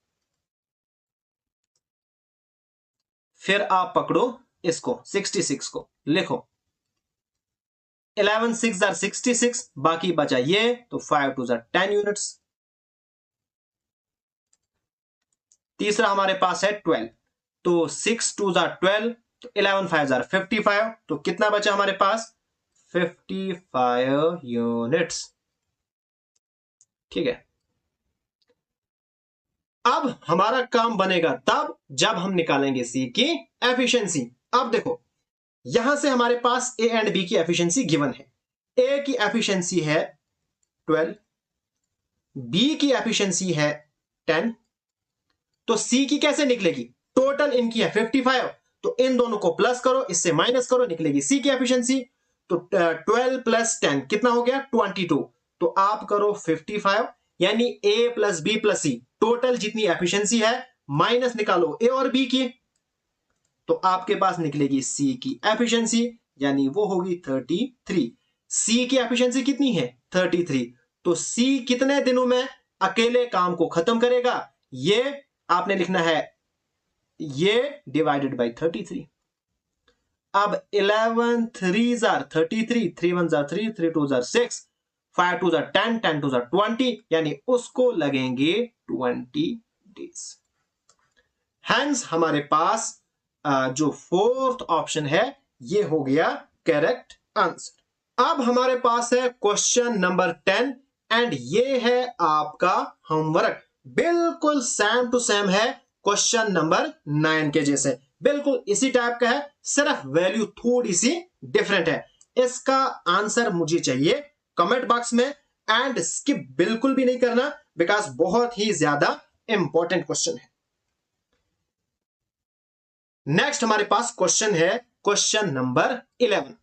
फिर आप पकड़ो इसको 66 को, लिखो 11 6 आर 66, बाकी बचा ये, तो 5 2 आर 10 यूनिट्स। तीसरा हमारे पास है 12, तो 6 2 आर 12, तो 11 5 आर 55, तो कितना बचा हमारे पास, 55 यूनिट्स, ठीक है। अब हमारा काम बनेगा तब जब हम निकालेंगे सी की एफिशिएंसी। अब देखो यहां से हमारे पास ए एंड बी की एफिशिएंसी गिवन है, ए की एफिशिएंसी है 12, बी की एफिशिएंसी है 10, तो सी की कैसे निकलेगी, टोटल इनकी है 55, तो इन दोनों को प्लस करो, इससे माइनस करो, निकलेगी सी की एफिशिएंसी। तो 12 प्लस 10 कितना हो गया, 22, तो आप करो 55, यानी A plus B plus C total जितनी एफिशिएंसी है माइनस निकालो ए और बी की, तो आपके पास निकलेगी सी की एफिशिएंसी, यानी वो होगी 33। सी की एफिशिएंसी कितनी है, 33, तो सी कितने दिनों में अकेले काम को खत्म करेगा, ये आपने लिखना है ये डिवाइडेड बाय 33। अब 11 3 are 33, 3 1 are 3, 3 2 are 6, 5 2 are 10, 10 2 are 20, यानी उसको लगेंगे 20 डेज। हैंस हमारे पास जो फोर्थ ऑप्शन है ये हो गया करेक्ट आंसर। अब हमारे पास है क्वेश्चन नंबर 10 एंड ये है आपका होमवर्क, बिल्कुल सेम टू सेम है क्वेश्चन नंबर 9 के जैसे, बिल्कुल इसी टाइप का है, सिर्फ वैल्यू थोड़ी सी डिफरेंट है। इसका आंसर मुझे चाहिए कमेंट बॉक्स में, एंड स्किप बिल्कुल भी नहीं करना बिकॉज बहुत ही ज्यादा इंपॉर्टेंट क्वेश्चन है। नेक्स्ट हमारे पास क्वेश्चन है question number 11,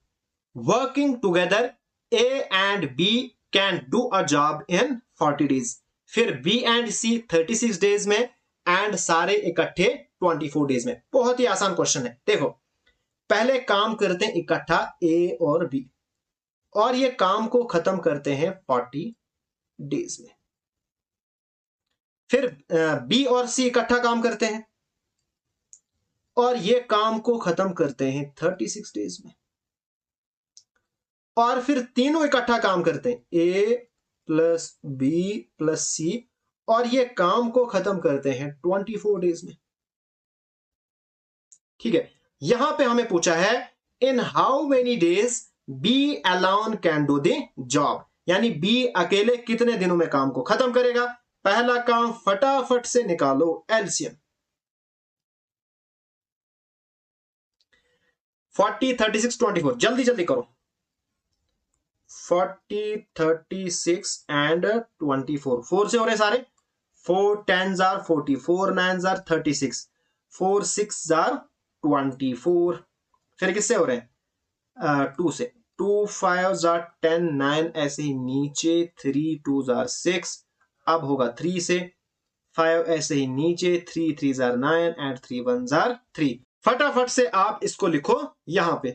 working together A and B can do a job in 40 days. फिर बी एंड सी 36 डेज में एंड सारे इकट्ठे 24 डेज में। बहुत ही आसान क्वेश्चन है। देखो पहले काम करते हैं इकट्ठा ए और बी, और ये काम को खत्म करते हैं 40 डेज में। फिर बी और सी इकट्ठा काम करते हैं और ये काम को खत्म करते हैं 36 डेज में। और फिर तीनों इकट्ठा काम करते हैं, ए प्लस बी प्लस सी, और ये काम को खत्म करते हैं 24 डेज में। ठीक है, यहां पे हमें पूछा है in how many days B alone can do the job, यानी बी अकेले कितने दिनों में काम को खत्म करेगा। पहला काम फटाफट से निकालो एलसीएम। 40, 36, 24, जल्दी जल्दी करो। 40, 36 एंड 24, 4 से हो रहे सारे। 4 10s are 40, 4 9s are 36, 4 6s are 24। फिर किससे हो रहे हैं? 2 से। 2 5s are 10, 9 ऐसे ही नीचे, 3 2s are 6, अब होगा 3 से। 5 ऐसे ही नीचे, 3 3s are 9 and 3 1s are 3। फटाफट से आप इसको लिखो यहां पे,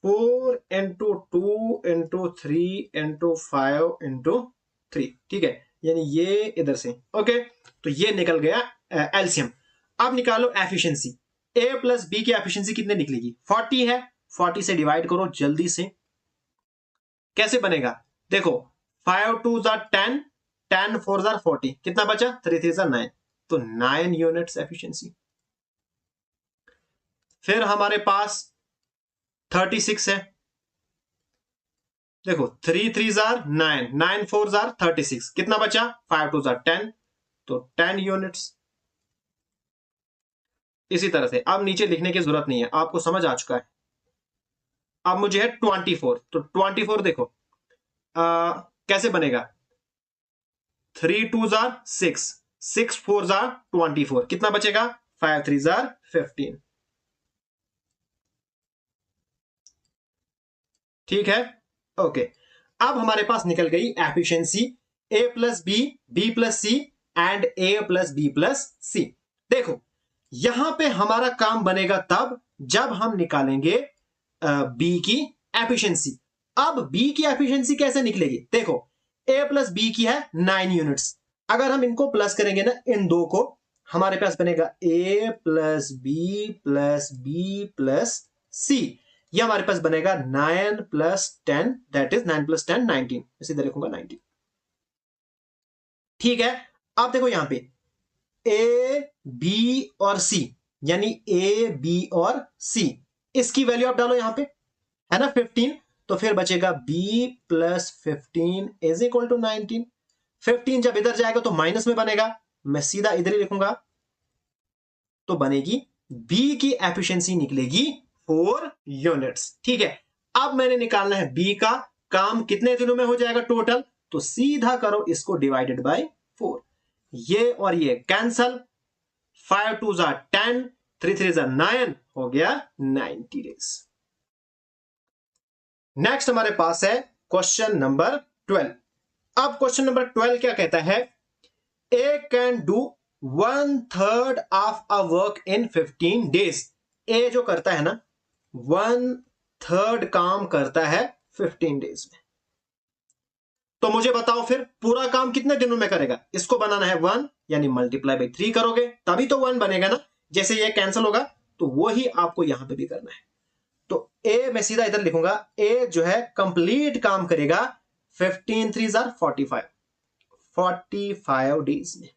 4 into 2 into 3 into 5 into 3। ठीक है, यानी ये इधर से। ओके, तो ये निकल गया एलसीएम। अब निकालो एफिशिएंसी। ए प्लस बी की एफिशिएंसी कितने निकलेगी? 40 है, 40 से डिवाइड करो जल्दी से। कैसे बनेगा? देखो 5 2s are 10, 10 4s are 40, कितना बचा? 3 3s are 9, तो 9 यूनिट्स एफिशिएंसी। फिर हमारे पास 36 है। देखो 3 3s are 9, 9 4s are 36, कितना बचा? 5 2s are 10, तो 10 यूनिट्स। इसी तरह से अब नीचे लिखने की जरूरत नहीं है, आपको समझ आ चुका है। अब मुझे है 24, तो 24 देखो कैसे बनेगा? 3 2s are 6, 6 4s are 24, कितना बचेगा? 5 3s are 15। ठीक है, ओके। अब हमारे पास निकल गई efficiency A plus B, B plus C and A plus B plus C. देखो यहां पे हमारा काम बनेगा तब जब हम निकालेंगे बी की एफिशिएंसी। अब बी की एफिशिएंसी कैसे निकलेगी? देखो ए प्लस बी की है 9 यूनिट्स, अगर हम इनको प्लस करेंगे ना इन दो को, हमारे पास बनेगा A plus B plus B plus C. ये हमारे पास बनेगा 9 प्लस 10, दैट इज 9 प्लस 10 19, सीधे लिखूंगा 19। ठीक है, अब देखो यहां पे ए बी और सी, यानी ए बी और सी, इसकी वैल्यू आप डालो यहां पे, है ना 15, तो फिर बचेगा b plus 15 is equal to 19। 15 जब इधर जाएगा तो माइनस में बनेगा, मैं सीधा इधर ही लिखूंगा, तो बनेगी b की एफिशिएंसी निकलेगी 4 यूनिट्स। ठीक है, अब मैंने निकालना है b का काम कितने दिनों में हो जाएगा टोटल, तो सीधा करो इसको डिवाइडेड बाय 4, ये और ये cancel, 5 2s are 10, 3 3s are 9, हो गया 90 डेज। नेक्स्ट हमारे पास है क्वेश्चन नंबर 12। अब क्वेश्चन नंबर 12 क्या कहता है? A can do 1/3 of a work in 15 days. ए जो करता है ना 1/3 काम करता है 15 डेज में। तो मुझे बताओ फिर पूरा काम कितने दिनों में करेगा? इसको बनाना है 1, यानी मल्टीप्लाई बाई 3 करोगे तभी तो 1 बनेगा ना। जैसे ये कैंसिल होगा तो वही आपको यहां पे भी करना है। तो ए मैं सीधा इधर लिखूंगा, ए जो है कंप्लीट काम करेगा 15 3s are 45 डेज में।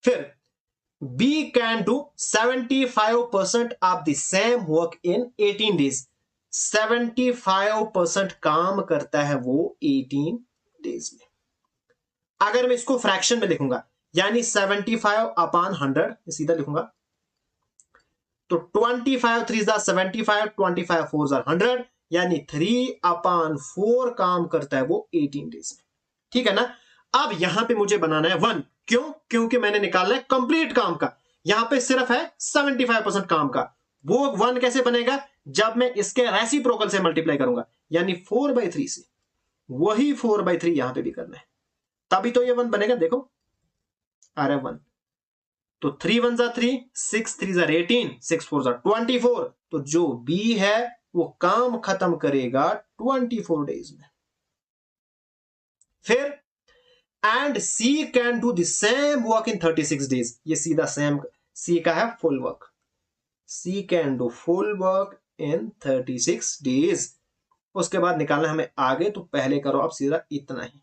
फिर B can do 75% of the same work in 18 days. 75% काम करता है वो 18 डेज में। अगर मैं इसको फ्रैक्शन में लिखूंगा, यानी 75 अपॉन 100, सीधा लिखूंगा, तो 25 3s are 75, 25 4s are 100, यानी 3/4 काम करता है वो 18 डेज में। ठीक है ना। अब यहां पे मुझे बनाना है 1, क्यों? क्योंकि मैंने निकालना है कंप्लीट काम का, यहां पे सिर्फ है 75% काम का। वो 1 कैसे बनेगा? जब मैं इसके रेसिप्रोकल से मल्टीप्लाई करूंगा, यानी 4/3 से। वही 4/3 यहां पे भी करना है, तभी तो ये 1 बनेगा। देखो अरे 1, तो 3 1 जा 3, 6 3 जा 18, 6 4 जा 24। तो जो बी है वो काम खत्म करेगा 24 डेज में। फिर and C can do the same work in 36 days. ये सीधा सेम सी का है full work. C can do full work in 36 days. उसके बाद निकालना हमें आगे, तो पहले करो आप सीधा इतना ही।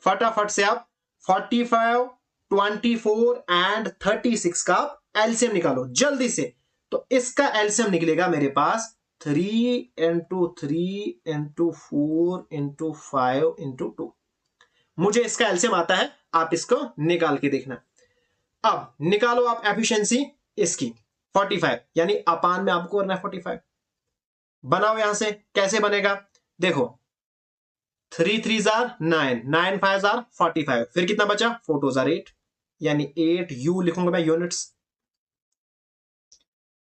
फटाफट से आप 45, 24 एंड 36 का एलसीएम निकालो जल्दी से। तो इसका एलसीएम निकलेगा मेरे पास 3 इंटू 3 इंटू 4 इंटू 5 इंटू 2। मुझे इसका एलसीएम आता है, आप इसको निकाल के देखना। अब निकालो आप एफिशिएंसी इसकी 45, यानी अपान में आपको करना है 45। बनाओ यहां से, कैसे बनेगा देखो, 3 3 जार 9, 9 5 जार 45, फिर कितना बचा 4 2 जार 8, यानी 8 यू लिखूंगा मैं यूनिट्स।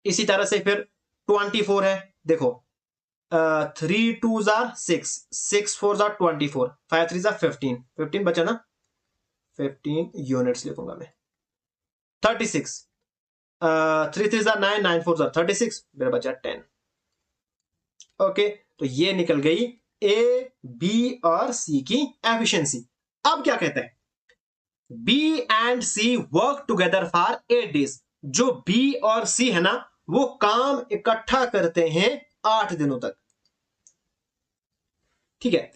इसी तरह से फिर 24 है, देखो 3 2 जार 6, 6 4 जार 24, 5 3 जार 15, 15 बचा ना, 15 यूनिट्स लिखूंगा मैं। 36 3 3 जार 9, 9 4 जार 36, मेरा बचा 10। ओके, तो ये निकल गई ए, बी और सी की एफिशिएंसी। अब क्या कहता है, B and C work together for 8 days. जो बी और सी है ना, वो काम इकट्ठा करते हैं 8 दिनों तक। ठीक है,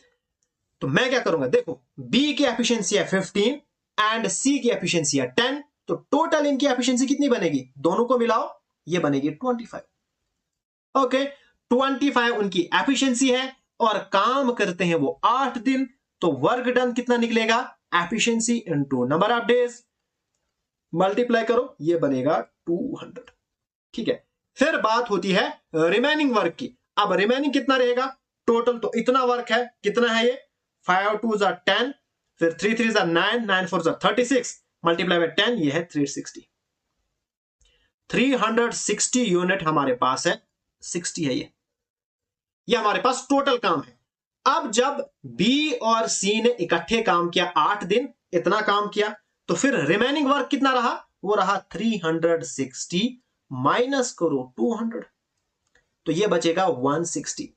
तो मैं क्या करूंगा, देखो बी की एफिशिएंसी है 15 एंड सी की एफिशिएंसी है 10, तो टोटल इनकी एफिशिएंसी कितनी बनेगी, दोनों को मिलाओ, ये बनेगी 25। ओके, 25 उनकी एफिशिएंसी है और काम करते हैं वो 8 दिन। तो वर्क डन कितना निकलेगा, efficiency into number of days, multiply करो, ये बनेगा 200। ठीक है, फिर बात होती है रिमेनिंग वर्क की। अब रिमेनिंग कितना रहेगा, टोटल तो इतना वर्क है, कितना है ये 5 2 जार 10, फिर 3 3 जार 9, 9 4 जार 36, मल्टीप्लाई बाय 10, ये है 360। 360 यूनिट हमारे पास है, 60 है ये हमारे पास टोटल काम है। अब जब बी और सी ने इकट्ठे काम किया 8 दिन, इतना काम किया, तो फिर रिमेनिंग वर्क कितना रहा, वो रहा 360 माइनस करो 200, तो ये बचेगा 160।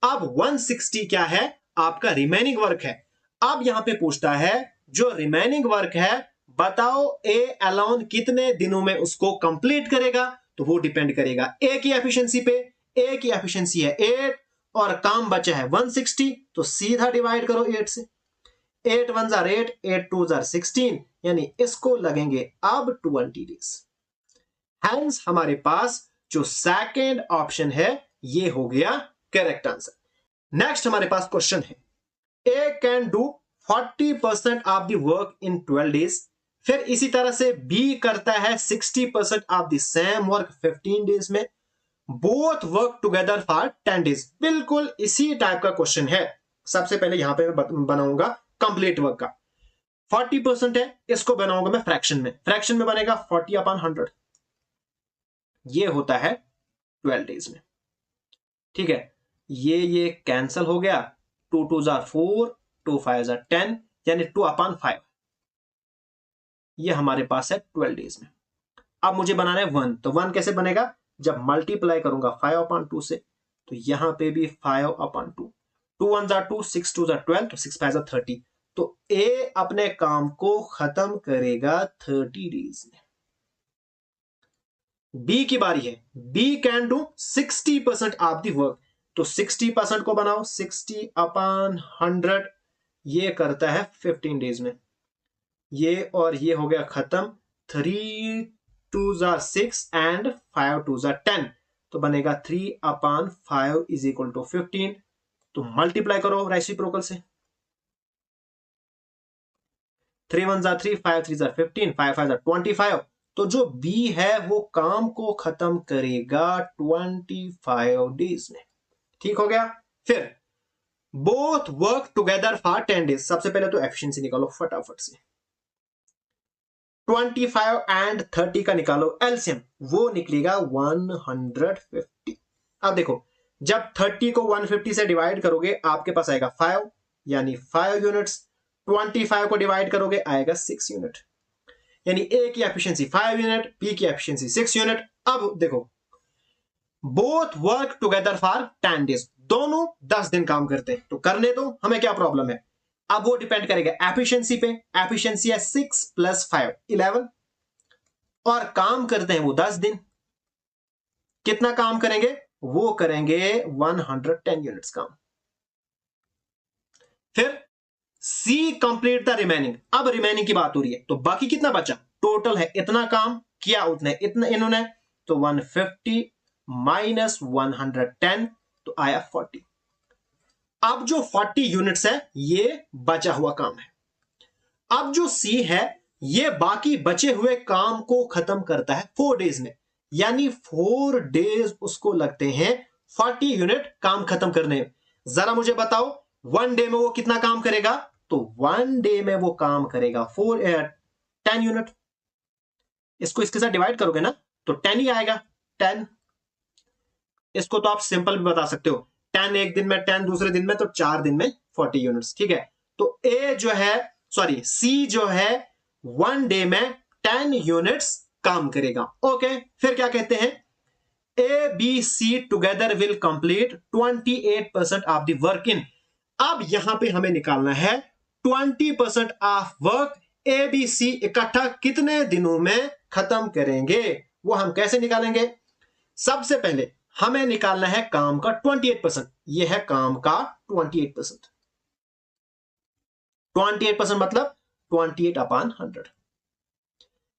अब 160 क्या है, आपका रिमेनिंग वर्क है। अब यहां पे पूछता है जो रिमेनिंग वर्क है बताओ ए अलोन कितने दिनों में उसको कंप्लीट करेगा, तो वो डिपेंड करेगा ए की एफिशिएंसी पे। ए की एफिशिएंसी है 8 और काम बचा है 160, तो सीधा डिवाइड करो 8 से। 8 1 जार 8, 8 2 जार 16, यानी इसको लगेंगे अब 20 डेज। हेंस हमारे पास जो सेकंड ऑप्शन है ये हो गया करेक्ट आंसर। नेक्स्ट हमारे पास क्वेश्चन है, A can do 40% of the work in 12 days. फिर इसी तरह से बी करता है 60% of the same work 15 days में। Both work together for 10 days. बिल्कुल इसी टाइप का क्वेश्चन है। सबसे पहले यहां पे मैं बनाऊंगा कंप्लीट वर्क का। 40% है, इसको बनाऊंगा मैं फ्रैक्शन में। फ्रैक्शन में बनेगा 40/100, ये होता है 12 डेज में। ठीक है, ये कैंसल हो गया, 2 2 जार 4, 2 5 जार 10, यानी 2/5 ये हमारे पास है 12 डेज में। अब मुझे बनाना है 1, तो 1 कैसे बनेगा, जब मल्टीप्लाई करूंगा 5/2 से, तो यहां पे भी 5/2, 2 1 जार 2, 6 2 जार 12, तो 6 5 जार 30। तो ए अपने काम को खत्म करेगा 30 डेज में। बी की बारी है, B can do 60% of the work, तो 60% को बनाओ, 60/100 ये करता है 15 डेज में। ये और ये हो गया खत्म, 3 2 जार 6 एंड 5 2 जार 10, तो बनेगा 3/5 इज इक्वल टू 15। तो मल्टीप्लाई करो रेसिप्रोकल से, 3 1 जार 3, 5 3 जार 15, 5 5 जार 25। तो जो बी है वो काम को खत्म करेगा 25 डेज में। ठीक हो गया। फिर both work together for 10 days. सबसे पहले तो एफिशिएंसी निकालो फटाफट से, 25 एंड 30 का निकालो एलसीएम, वो निकलेगा 150। अब देखो, जब 30 को 150 से डिवाइड करोगे आपके पास आएगा 5, यानी 5 यूनिट्स। 25 को डिवाइड करोगे आएगा 6 यूनिट। यानी ए की एफिशिएंसी 5 यूनिट, बी की एफिशिएंसी 6 यूनिट। अब देखो, both work together for 10 days, दोनों 10 दिन काम करते हैं, तो करने दो, हमें क्या प्रॉब्लम है। अब वो डिपेंड करेगा एफिशिएंसी पे, एफिशिएंसी है 6 + 5 11, और काम करते हैं वो 10 दिन। कितना काम करेंगे, वो करेंगे 110 यूनिट्स काम। फिर सी कंप्लीट द रिमेनिंग, अब रिमेनिंग की बात हो रही है, तो बाकी कितना बचा, टोटल है इतना काम किया, उतने इतना इन्होंने, तो 150 माइनस 110, तो आया 40। अब जो 40 यूनिट्स है ये बचा हुआ काम है। अब जो सी है ये बाकी बचे हुए काम को खत्म करता है 4 डेज में, यानी 4 डेज उसको लगते हैं 40 यूनिट काम खत्म करने में। जरा मुझे बताओ 1 डे में वो कितना काम करेगा, तो 1 डे में वो काम करेगा 10 यूनिट। इसको इसके साथ डिवाइड करोगे ना तो 10 ही आएगा, 10। इसको तो आप सिंपल भी बता सकते हो, 10 एक दिन में, 10 दूसरे दिन में, तो 4 दिन में 40 यूनिट्स, ठीक है। तो ए जो है, सॉरी सी जो है 1 डे में 10 यूनिट्स काम करेगा। ओके, फिर क्या कहते हैं, A B C together will complete 28% of the work in. अब यहां पे हमें निकालना है 20% of work A B C इकट्ठा कितने दिनों में खत्म करेंगे। वो हम कैसे निकालेंगे, सबसे पहले हमें निकालना है काम का 28%। ये है काम का 28%, 28% मतलब 28/100।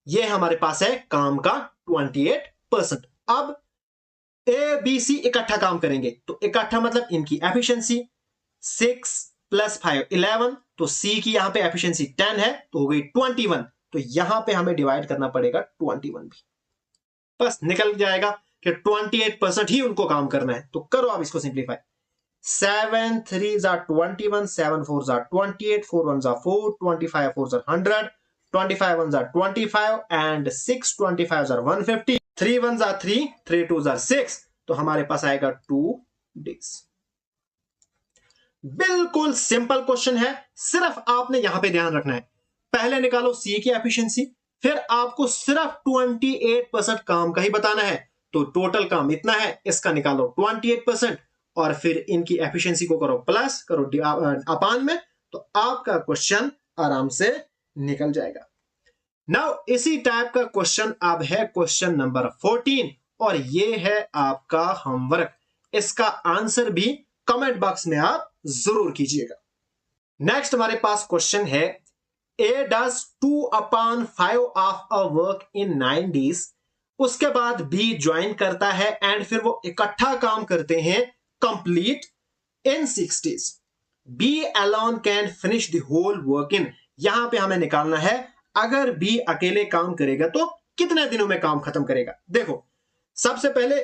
ये हमारे पास है काम का 28%। अब ए बी सी इकट्ठा काम करेंगे, तो इकट्ठा मतलब इनकी एफिशिएंसी 6 + 5 11, तो सी की यहां पे एफिशिएंसी 10 है, तो हो गई 21। तो यहां पे हमें डिवाइड करना पड़ेगा 21 भी, बस निकल जाएगा कि 28% ही उनको काम करना है। तो करो आप इसको सिंप्लीफाई, 7 3 21, 7 4 28, 4 1 4, 25 4 100, 25 1 25 एंड 6 25 150, 3 1 3, 3 2 6, तो हमारे पास आएगा 2 डेज। बिल्कुल सिंपल क्वेश्चन है, सिर्फ आपने यहां पे ध्यान रखना है, पहले निकालो सी की एफिशिएंसी, फिर आपको सिर्फ 28% काम का ही बताना है, तो टोटल काम इतना है, इसका निकालो 28%, और फिर इनकी एफिशिएंसी को करो प्लस, करो अपान में, तो आपका क्वेश्चन आराम से निकल जाएगा। नाउ इसी टाइप का क्वेश्चन अब है क्वेश्चन नंबर 14, और ये है आपका होमवर्क। इसका आंसर भी कमेंट बॉक्स में आप जरूर कीजिएगा। नेक्स्ट हमारे पास क्वेश्चन है, A does 2/5 of a work in 9 days, उसके बाद बी ज्वाइन करता है एंड फिर वो इकट्ठा काम करते हैं complete in 6 days. B alone can finish the whole work in, यहां पे हमें निकालना है अगर बी अकेले काम करेगा तो कितने दिनों में काम खत्म करेगा। देखो सबसे पहले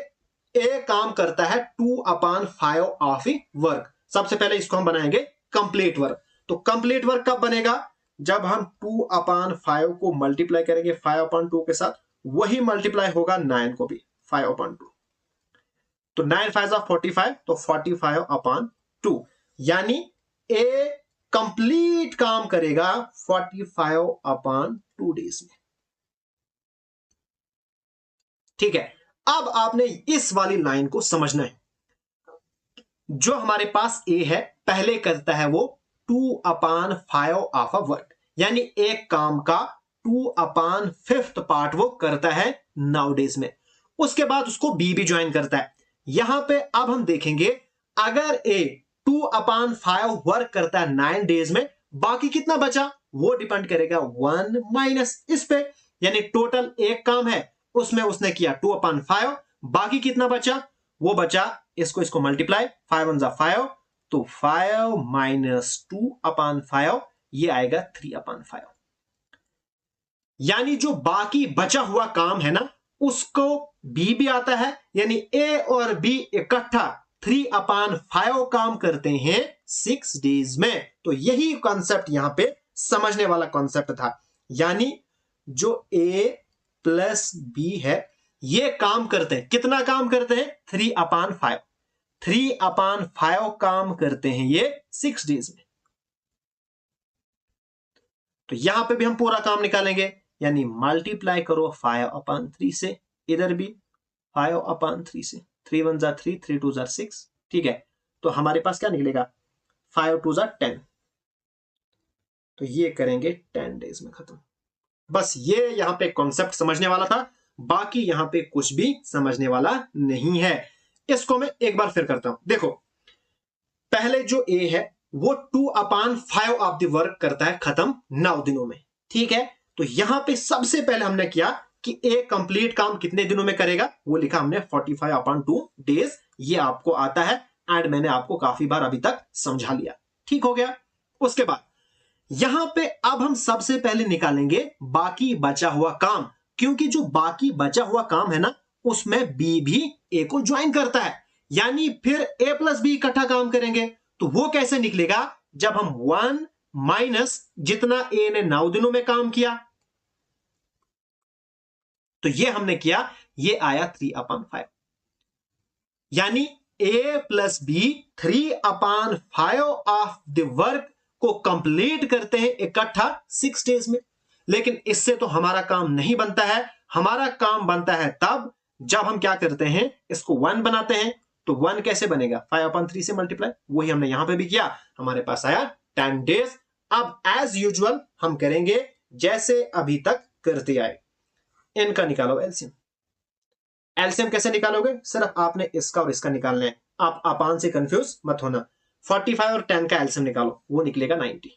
ए काम करता है 2/5 ऑफ वर्क, सबसे पहले इसको हम बनाएंगे कंप्लीट वर्क। तो कंप्लीट वर्क कब बनेगा, जब हम 2/5 को मल्टीप्लाई करेंगे 5/2 के साथ, वही मल्टीप्लाई होगा 9 को भी 5/2, तो 9 5 45, तो 45/2, यानी ए कंप्लीट काम करेगा 45/2 डेज में। ठीक है, अब आपने इस वाली लाइन को समझना है, जो हमारे पास ए है पहले करता है वो 2/5 ऑफ अ वर्क, यानी एक काम का 2/5 पार्ट वो करता है 9 डेज में, उसके बाद उसको बी भी ज्वाइन करता है। यहां पे अब हम देखेंगे अगर ए 2/5 वर्क करता है 9 डेज में, बाकी कितना बचा वो डिपेंड करेगा 1 माइनस इस पे, यानी टोटल एक काम है उसमें उसने किया 2/5, बाकी कितना बचा, वो बचा, इसको मल्टीप्लाई 5 1 5, तो 5 माइनस 2/5 ये आएगा 3/5, यानी जो बाकी बचा हुआ काम है ना उसको बी भी आता है, यानी ए और बी इकट्ठा 3/5 काम करते हैं 6 डेज में। तो यही कॉन्सेप्ट यहां पे समझने वाला कॉन्सेप्ट था, यानी जो ए प्लस बी है ये काम करते हैं, कितना काम करते हैं 3/5, 3/5 काम करते हैं ये 6 डेज में। तो यहां पे भी हम पूरा काम निकालेंगे, यानी मल्टीप्लाई करो 5/3 से, इधर भी 5/3 से, 3 1 जा 3, 3 2 जा 6, ठीक है। तो हमारे पास क्या निकलेगा, 5 2 जा 10, तो ये करेंगे 10 डेज में खत्म। बस ये यहां पे कॉन्सेप्ट समझने वाला था, बाकी यहां पे कुछ भी समझने वाला नहीं है। इसको मैं एक बार फिर करता हूं। देखो पहले जो ए है वो 2/5 ऑफ द वर्क करता है खत्म 9 दिनों में, ठीक है। तो यहां पे सबसे पहले हमने किया कि ए कंप्लीट काम कितने दिनों में करेगा, वो लिखा हमने 45/2 डेज, ये आपको आता है एंड मैंने आपको काफी बार अभी तक समझा लिया, ठीक हो गया। उसके बाद यहां पे अब हम सबसे पहले निकालेंगे बाकी बचा हुआ काम, क्योंकि जो बाकी बचा हुआ काम है ना उसमें बी भी ए को ज्वाइन करता है, यानी फिर ए प्लस बी इकट्ठा काम करेंगे। तो वो कैसे निकलेगा, जब हम 1 माइनस जितना ए ने 9 दिनों में काम किया, तो ये हमने किया, ये आया 3/5, यानी A plus B 3/5 of the work को कंप्लीट करते हैं इकट्ठा 6 डेज में। लेकिन इससे तो हमारा काम नहीं बनता है, हमारा काम बनता है तब जब हम क्या करते हैं, इसको 1 बनाते हैं। तो 1 कैसे बनेगा, 5/3 से मल्टीप्लाई, वही हमने यहां पे भी किया, हमारे पास आया 10 डेज। अब एज यूजुअल हम करेंगे जैसे अभी तक करते आए, इनका निकालो एलसीएम। एलसीएम कैसे निकालोगे, सिर्फ आपने इसका और इसका निकालना है, आप अपान से कंफ्यूज मत होना। 45 और 10 का एलसीएम निकालो, वो निकलेगा 90।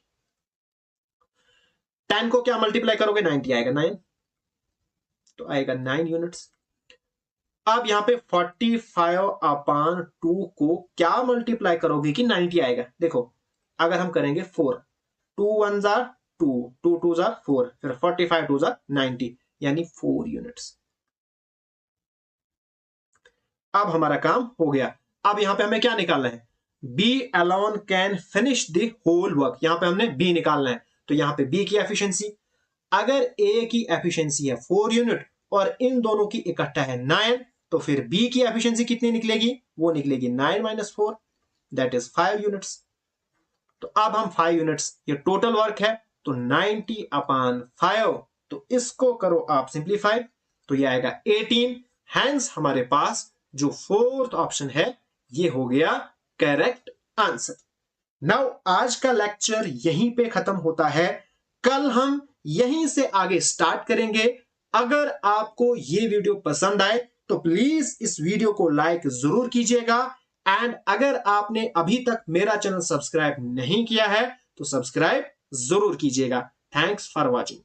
10 को क्या मल्टीप्लाई करोगे, 90 आएगा, 9 तो आएगा 9 यूनिट्स। अब यहां पे 45/2 को क्या मल्टीप्लाई करोगे कि 90 आएगा। देखो अगर हम करेंगे 4, 2 1 जा 2, 2 2 जा 4, फिर 45 2 जा 90, यानी 4 यूनिट्स। अब हमारा काम हो गया। अब यहां पे हमें क्या निकालना है, B alone can finish the whole work, यहां पे हमने बी निकालना है। तो यहां पे बी की एफिशिएंसी, अगर ए की एफिशिएंसी है 4 यूनिट और इन दोनों की इकट्ठा है 9, तो फिर बी की एफिशिएंसी कितनी निकलेगी, वो निकलेगी 9 - 4, दैट इज 5 यूनिट्स। तो अब हम 5 यूनिट्स, ये टोटल वर्क है, तो 90/5, तो इसको करो आप सिंप्लीफाई, तो ये आएगा 18। हैंस हमारे पास जो फोर्थ ऑप्शन है ये हो गया करेक्ट आंसर। नाउ आज का लेक्चर यहीं पे खत्म होता है, कल हम यहीं से आगे स्टार्ट करेंगे। अगर आपको ये वीडियो पसंद आए तो प्लीज इस वीडियो को लाइक जरूर कीजिएगा, एंड अगर आपने अभी तक मेरा चैनल सब्सक्राइब नहीं किया है तो सब्सक्राइब जरूर कीजिएगा। Thanks for watching.